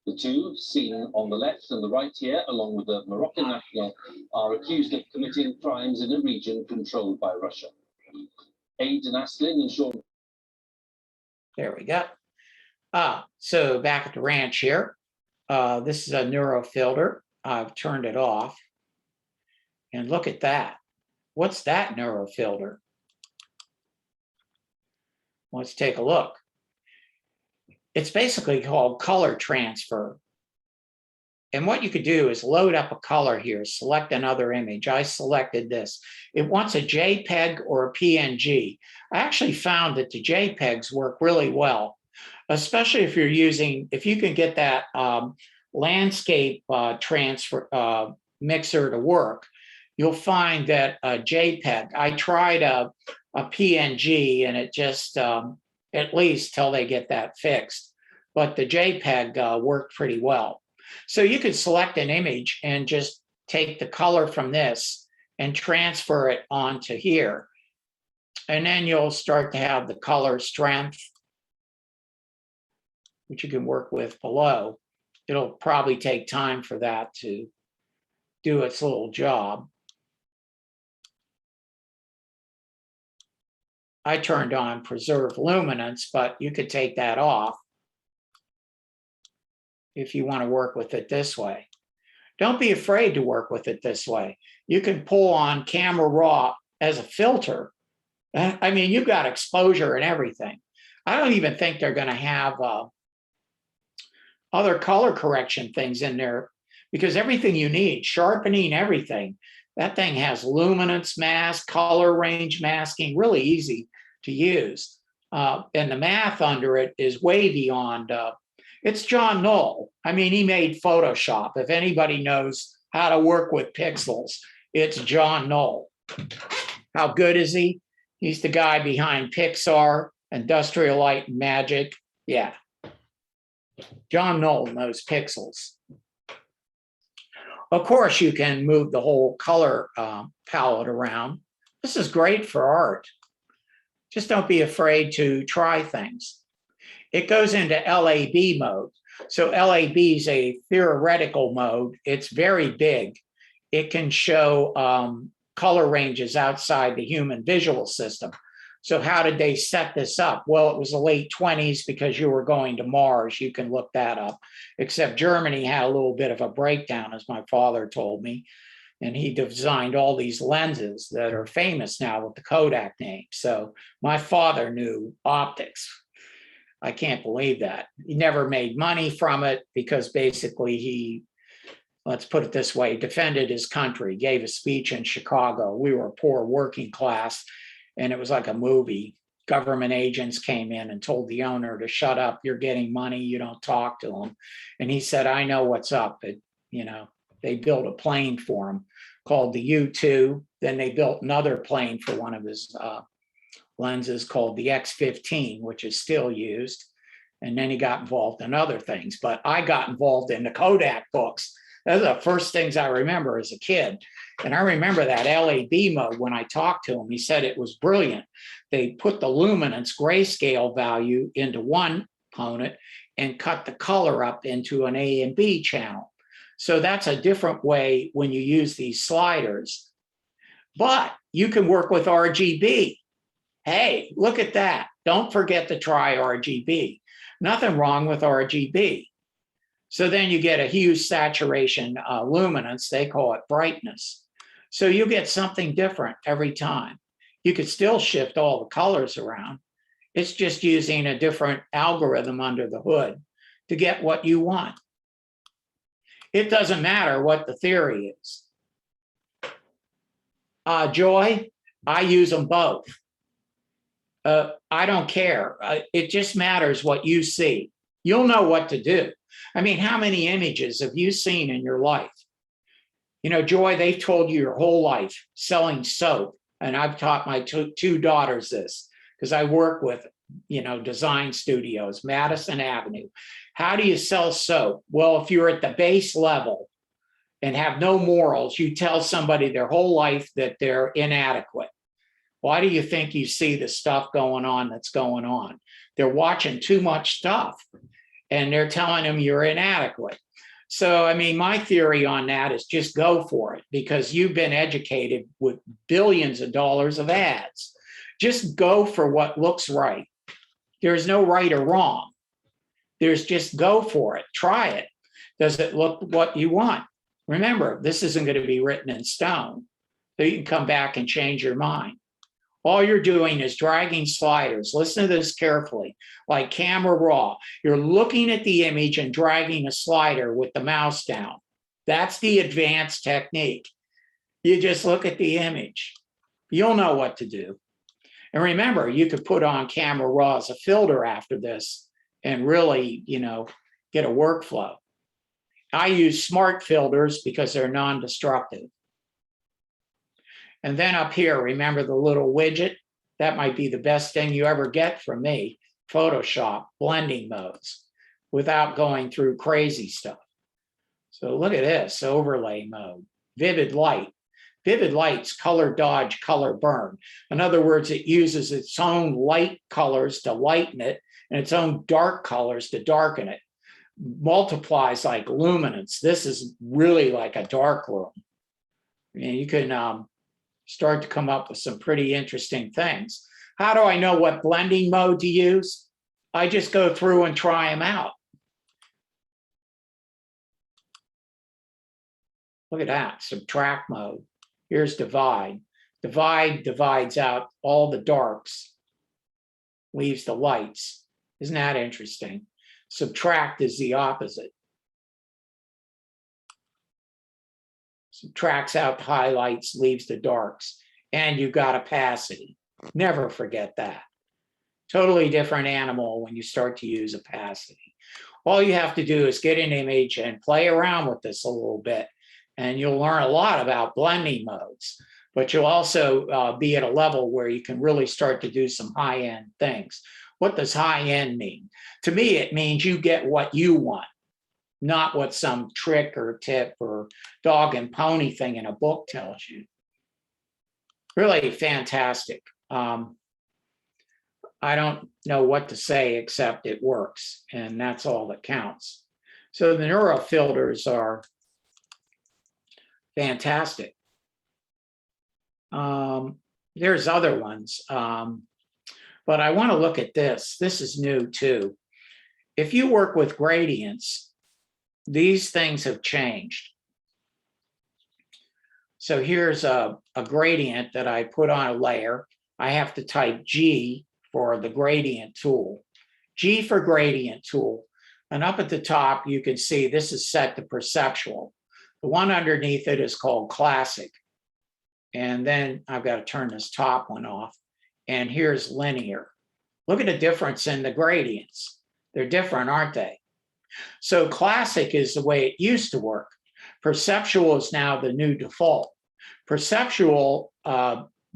The two, seen on the left and the right here, along with the Moroccan national, are accused of committing crimes in a region controlled by Russia. Aidan Aslin and Sean. There we go. So back at the ranch here. This is a neuro filter. I've turned it off. And look at that. What's that neuro filter? Let's take a look. It's basically called color transfer. And what you could do is load up a color here, select another image. I selected this. It wants a JPEG or a PNG. I actually found that the JPEGs work really well, especially if you're using, if you can get that landscape transfer mixer to work, you'll find that a JPEG, I tried a PNG and it just, at least till they get that fixed, but the JPEG worked pretty well. So you could select an image and just take the color from this and transfer it onto here. And then you'll start to have the color strength, which you can work with below. It'll probably take time for that to do its little job. I turned on preserve luminance, but you could take that off if you want to work with it this way. Don't be afraid to work with it this way. You can pull on Camera Raw as a filter. I mean, you've got exposure and everything. I don't even think they're going to have other color correction things in there. because everything you need, sharpening, everything, that thing has luminance mask, color range masking, really easy to use. And the math under it is way beyond, it's John Knoll. I mean, he made Photoshop. If anybody knows how to work with pixels, it's John Knoll. How good is he? He's the guy behind Pixar, Industrial Light and Magic. Yeah. John Knoll knows pixels. Of course, you can move the whole color palette around. This is great for art. Just don't be afraid to try things. It goes into LAB mode. So LAB is a theoretical mode. It's very big. It can show color ranges outside the human visual system. So how did they set this up? Well, it was the late 20s because you were going to Mars. You can look that up, except Germany had a little bit of a breakdown, as my father told me. And he designed all these lenses that are famous now with the Kodak name. So my father knew optics. I can't believe that. He never made money from it because basically he, let's put it this way, defended his country, gave a speech in Chicago. We were a poor working class, and it was like a movie. Government agents came in and told the owner to shut up. You're getting money. You don't talk to them. And he said, I know what's up. They built a plane for him called the U-2. Then they built another plane for one of his lenses called the X-15, which is still used. And then he got involved in other things. But I got involved in the Kodak books. Those are the first things I remember as a kid. And I remember that LAB mode when I talked to him. He said it was brilliant. They put the luminance grayscale value into one component and cut the color up into an A and B channel. So that's a different way when you use these sliders. But you can work with RGB. Hey, look at that. Don't forget to try RGB. Nothing wrong with RGB. So then you get a hue, saturation, luminance. They call it brightness. So you get something different every time. You could still shift all the colors around. It's just using a different algorithm under the hood to get what you want. It doesn't matter what the theory is. Joy, I use them both. I don't care. It just matters what you see. You'll know what to do. I mean, how many images have you seen in your life? Joy, they've told you your whole life selling soap. And I've taught my two daughters this because I work with, design studios, Madison Avenue. How do you sell soap? Well, if you're at the base level and have no morals, you tell somebody their whole life that they're inadequate. Why do you think you see the stuff going on that's going on? They're watching too much stuff and they're telling them you're inadequate. So, I mean, my theory on that is just go for it because you've been educated with billions of dollars of ads. Just go for what looks right. There's no right or wrong. There's just go for it. Try it. Does it look what you want? Remember, this isn't going to be written in stone. So you can come back and change your mind. All you're doing is dragging sliders. Listen to this carefully, like camera raw. You're looking at the image and dragging a slider with the mouse down. That's the advanced technique. You just look at the image. You'll know what to do. And remember, you could put on camera raw as a filter after this and really, get a workflow. I use smart filters because they're non-destructive. And then up here, remember the little widget? That might be the best thing you ever get from me, Photoshop, blending modes, without going through crazy stuff. So look at this, overlay mode, vivid light. Vivid light's color dodge, color burn. In other words, it uses its own light colors to lighten it and its own dark colors to darken it. Multiplies like luminance. This is really like a dark room. And you can start to come up with some pretty interesting things. How do I know what blending mode to use? I just go through and try them out. Look at that, subtract mode. Here's divide. Divide divides out all the darks, leaves the lights. Isn't that interesting? Subtract is the opposite. Subtracts out the highlights, leaves the darks, and you've got opacity. Never forget that. Totally different animal when you start to use opacity. All you have to do is get an image and play around with this a little bit, and you'll learn a lot about blending modes. But you'll also be at a level where you can really start to do some high-end things. What does high-end mean? To me, it means you get what you want, not what some trick or tip or dog and pony thing in a book tells you. Really fantastic. I don't know what to say except it works, and that's all that counts. So the neuro filters are fantastic. There's other ones, but I want to look at this. This is new too. If you work with gradients, these things have changed. So here's a gradient that I put on a layer. I have to type G for the gradient tool. G for gradient tool. And up at the top, you can see this is set to perceptual. The one underneath it is called classic. And then I've got to turn this top one off. And here's linear. Look at the difference in the gradients. They're different, aren't they? So classic is the way it used to work. Perceptual is now the new default. Perceptual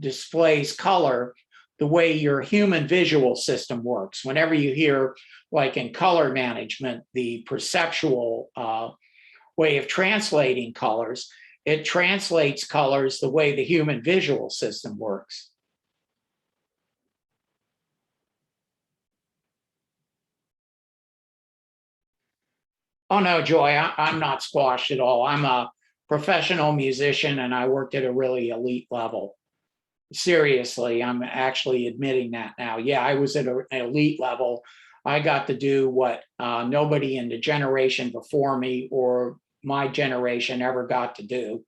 displays color the way your human visual system works. Whenever you hear, like in color management, the perceptual way of translating colors, it translates colors the way the human visual system works. Oh no, Joy, I'm not squashed at all. I'm a professional musician and I worked at a really elite level. Seriously, I'm actually admitting that now. Yeah, I was at an elite level. I got to do what nobody in the generation before me or my generation ever got to do.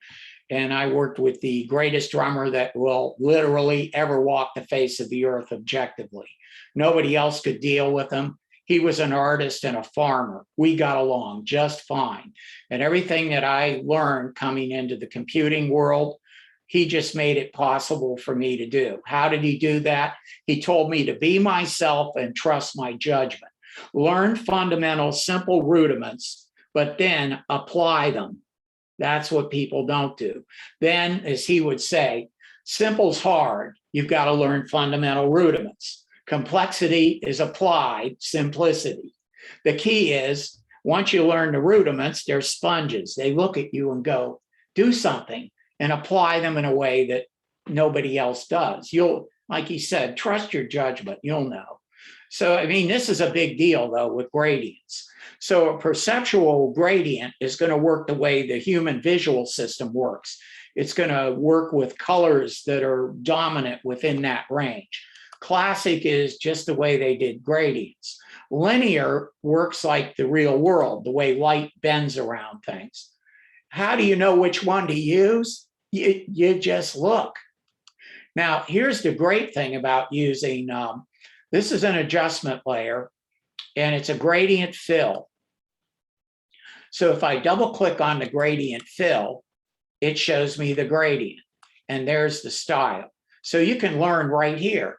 And I worked with the greatest drummer that will literally ever walk the face of the earth objectively. Nobody else could deal with him. He was an artist and a farmer. We got along just fine. And everything that I learned coming into the computing world, he just made it possible for me to do. How did he do that? He told me to be myself and trust my judgment. Learn fundamental, simple rudiments, but then apply them. That's what people don't do. Then, as he would say, simple's hard. You've got to learn fundamental rudiments. Complexity is applied simplicity. The key is, once you learn the rudiments, they're sponges. They look at you and go, do something, and apply them in a way that nobody else does. You'll, like he said, trust your judgment, you'll know. So, I mean, this is a big deal, though, with gradients. So a perceptual gradient is going to work the way the human visual system works. It's going to work with colors that are dominant within that range. Classic is just the way they did gradients. Linear works like the real world, the way light bends around things. How do you know which one to use? You just look. Now, here's the great thing about using, this is an adjustment layer, and it's a gradient fill. So if I double click on the gradient fill, it shows me the gradient, and there's the style. So you can learn right here,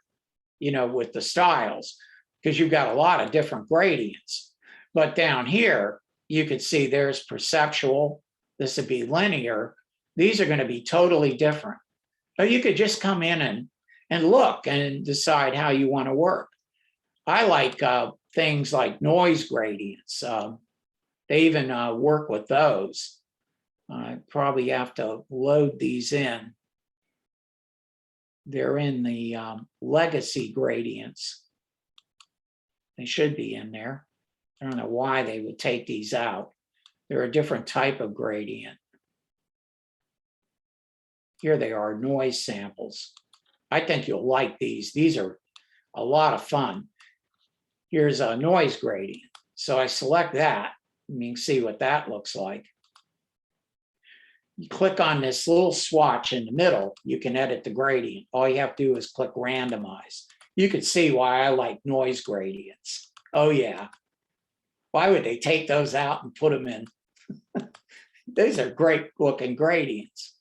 you know, with the styles, because you've got a lot of different gradients. But down here, you can see there's perceptual. This would be linear. These are going to be totally different. But you could just come in and look and decide how you want to work. I like things like noise gradients. They even work with those. I probably have to load these in. They're in the legacy gradients. They should be in there. I don't know why they would take these out. They're a different type of gradient. Here they are, noise samples. I think you'll like these. These are a lot of fun. Here's a noise gradient. So I select that. You can see what that looks like. You click on this little swatch in the middle, you can edit the gradient. All you have to do is click randomize. You can see why I like noise gradients. Oh yeah. Why would they take those out and put them in? These are great looking gradients.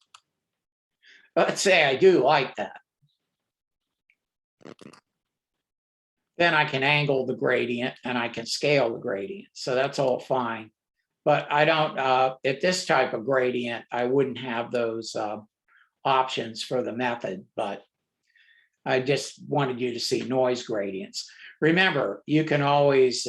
Let's say I do like that. Then I can angle the gradient and I can scale the gradient. So that's all fine. But I don't, at this type of gradient, I wouldn't have those options for the method, but I just wanted you to see noise gradients. Remember, you can always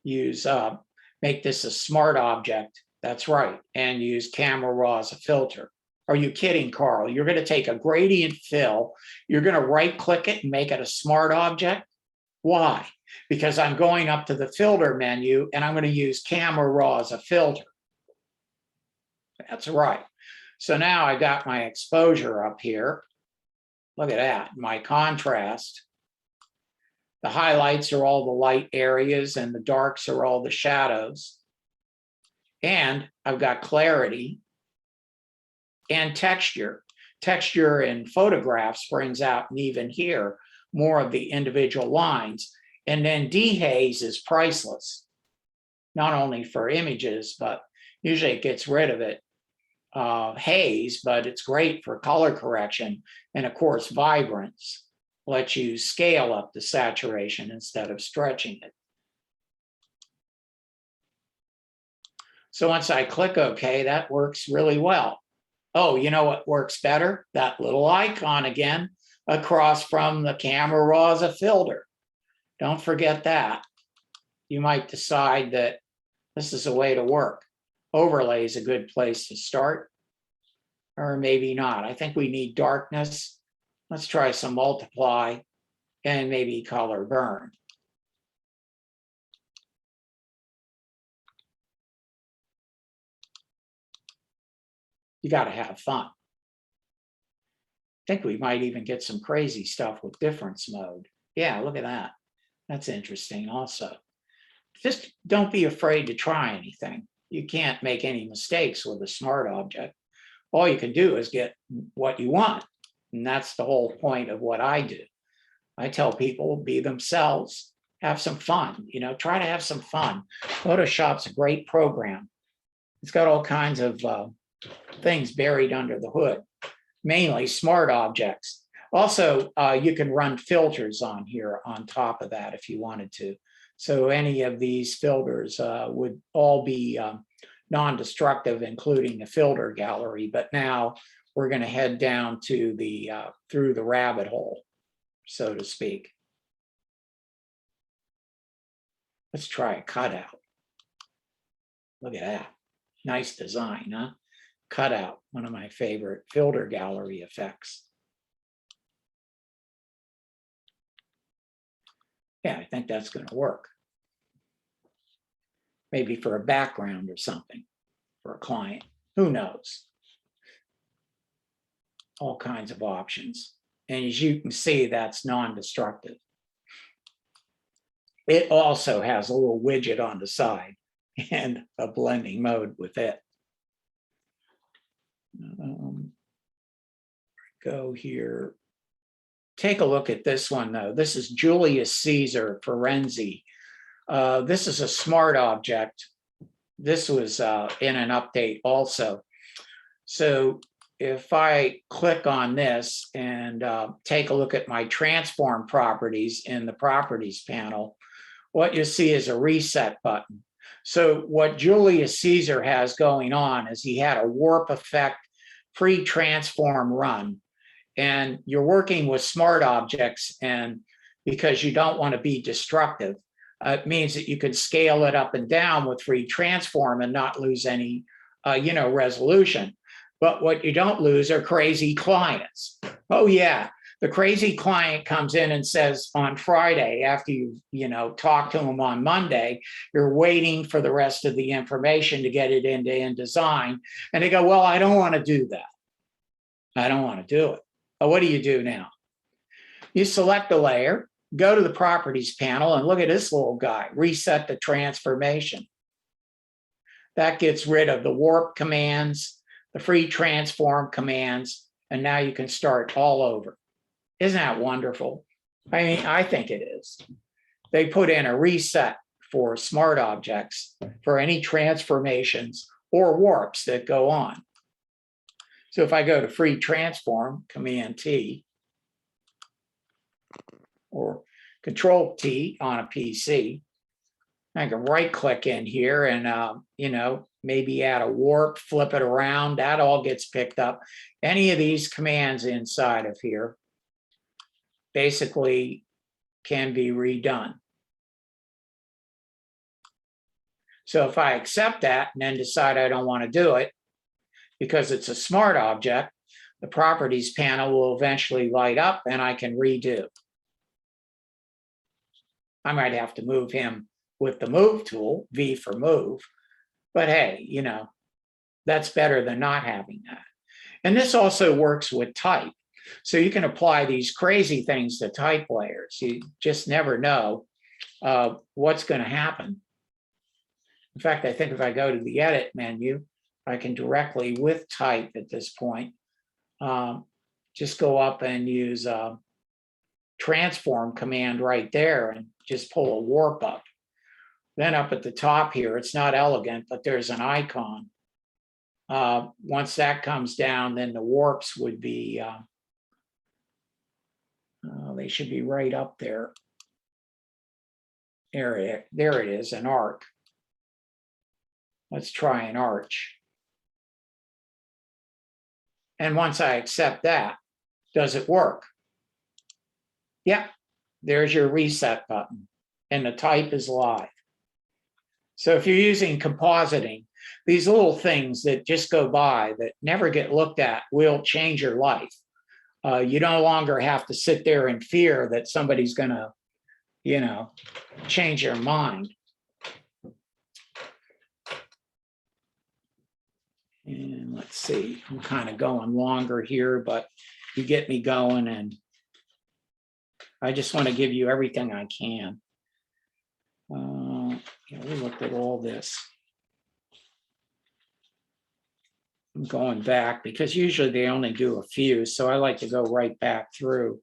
make this a smart object. That's right. And use camera raw as a filter. Are you kidding, Karl? You're going to take a gradient fill, you're going to right click it and make it a smart object? Why? Because I'm going up to the filter menu and I'm going to use camera raw as a filter. That's right. So now I got my exposure up here. Look at that, my contrast. The highlights are all the light areas and the darks are all the shadows. And I've got clarity and texture. Texture in photographs brings out, and even here, more of the individual lines. And then dehaze is priceless, not only for images, but usually it gets rid of it. Haze, but it's great for color correction. And of course, vibrance lets you scale up the saturation instead of stretching it. So once I click OK, that works really well. Oh, you know what works better? That little icon again, across from the camera raw as a filter. Don't forget that. You might decide that this is a way to work. Overlay is a good place to start, or maybe not. I think we need darkness. Let's try some multiply and maybe color burn. You got to have fun. I think we might even get some crazy stuff with difference mode. Yeah, look at that. That's interesting also. Just don't be afraid to try anything. You can't make any mistakes with a smart object. All you can do is get what you want. And that's the whole point of what I do. I tell people, be themselves, have some fun, try to have some fun. Photoshop's a great program. It's got all kinds of things buried under the hood, mainly smart objects. Also, you can run filters on here on top of that if you wanted to. So any of these filters would all be non-destructive, including a filter gallery. But now we're going to head down to the through the rabbit hole, so to speak. Let's try a cutout. Look at that. Nice design, huh? Cutout, one of my favorite filter gallery effects. Yeah, I think that's going to work. Maybe for a background or something for a client. Who knows? All kinds of options. And as you can see, that's non-destructive. It also has a little widget on the side and a blending mode with it. Go here. Take a look at this one, though. This is Julius Caesar Ferenzi. This is a smart object. This was in an update also. So if I click on this and take a look at my transform properties in the properties panel, what you see is a reset button. So what Julius Caesar has going on is he had a warp effect free transform run. And you're working with smart objects, and because you don't want to be destructive, it means that you can scale it up and down with free transform and not lose any, resolution. But what you don't lose are crazy clients. Oh yeah, the crazy client comes in and says on Friday, after you talk to them on Monday, you're waiting for the rest of the information to get it into InDesign, and they go, well, I don't want to do that. I don't want to do it. Well, what do you do now? You select a layer, go to the properties panel, and look at this little guy, reset the transformation. That gets rid of the warp commands, the free transform commands, and now you can start all over. Isn't that wonderful? I mean, I think it is. They put in a reset for smart objects for any transformations or warps that go on. So if I go to free transform, Command T, or Control T on a PC, I can right click in here and, maybe add a warp, flip it around, that all gets picked up. Any of these commands inside of here basically can be redone. So if I accept that and then decide I don't want to do it, because it's a smart object, the properties panel will eventually light up and I can redo. I might have to move him with the move tool, V for move, but hey, that's better than not having that. And this also works with type. So you can apply these crazy things to type layers. You just never know what's going to happen. In fact, I think if I go to the edit menu, I can directly with type at this point, just go up and use transform command right there and just pull a warp up. Then up at the top here, it's not elegant, but there's an icon. Once that comes down, then the warps would be, they should be right up there. There it is, an arc. Let's try an arch. And once I accept that, does it work? Yeah, there's your reset button and the type is live. So if you're using compositing, these little things that just go by that never get looked at will change your life. You no longer have to sit there in fear that somebody's going to, change your mind. And let's see, I'm kind of going longer here, but you get me going, and I just want to give you everything I can. We looked at all this. I'm going back because usually they only do a few, so I like to go right back through.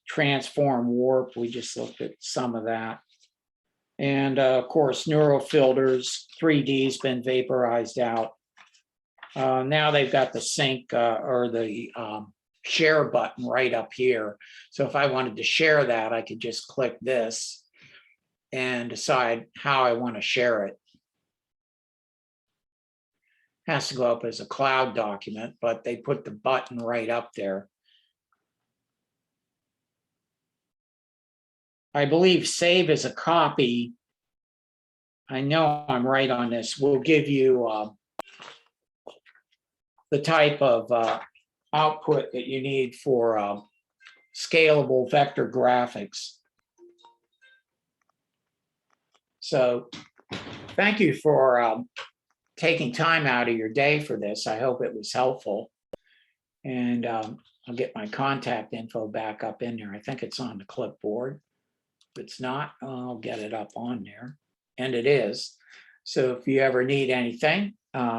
Transform warp, we just looked at some of that. And of course, neural filters, 3D's been vaporized out. Now they've got the sync or the share button right up here. So if I wanted to share that, I could just click this and decide how I want to share it. Has to go up as a cloud document, but they put the button right up there. I believe save as a copy. I know I'm right on this. We'll give you the type of output that you need for scalable vector graphics. So thank you for taking time out of your day for this. I hope it was helpful. And I'll get my contact info back up in there. I think it's on the clipboard. If it's not, I'll get it up on there. And it is. So if you ever need anything,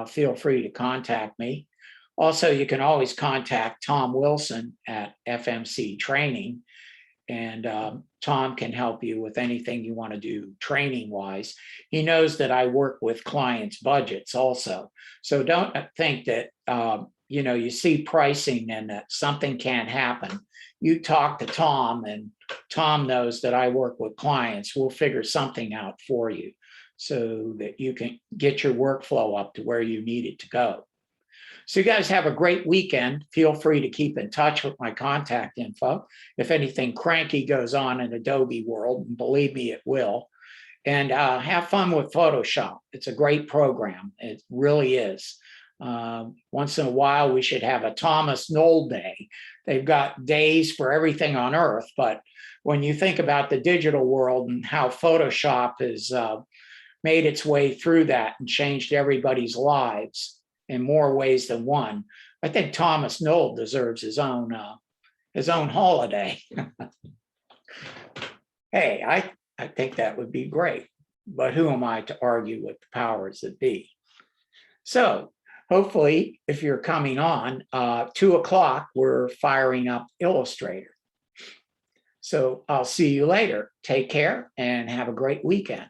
feel free to contact me. Also, you can always contact Tom Wilson at FMC Training. And Tom can help you with anything you want to do training wise. He knows that I work with clients' budgets also. So don't think that, you see pricing and that something can't happen. You talk to Tom and Tom knows that I work with clients. We'll figure something out for you so that you can get your workflow up to where you need it to go. So you guys have a great weekend. Feel free to keep in touch with my contact info. If anything cranky goes on in Adobe world, and believe me, it will. And have fun with Photoshop. It's a great program. It really is. Once in a while, we should have a Thomas Knoll Day. They've got days for everything on earth. But when you think about the digital world and how Photoshop has made its way through that and changed everybody's lives in more ways than one, I think Thomas Knoll deserves his own holiday. Hey, I think that would be great, but who am I to argue with the powers that be? So hopefully, if you're coming on, 2 o'clock, we're firing up Illustrator. So I'll see you later. Take care and have a great weekend.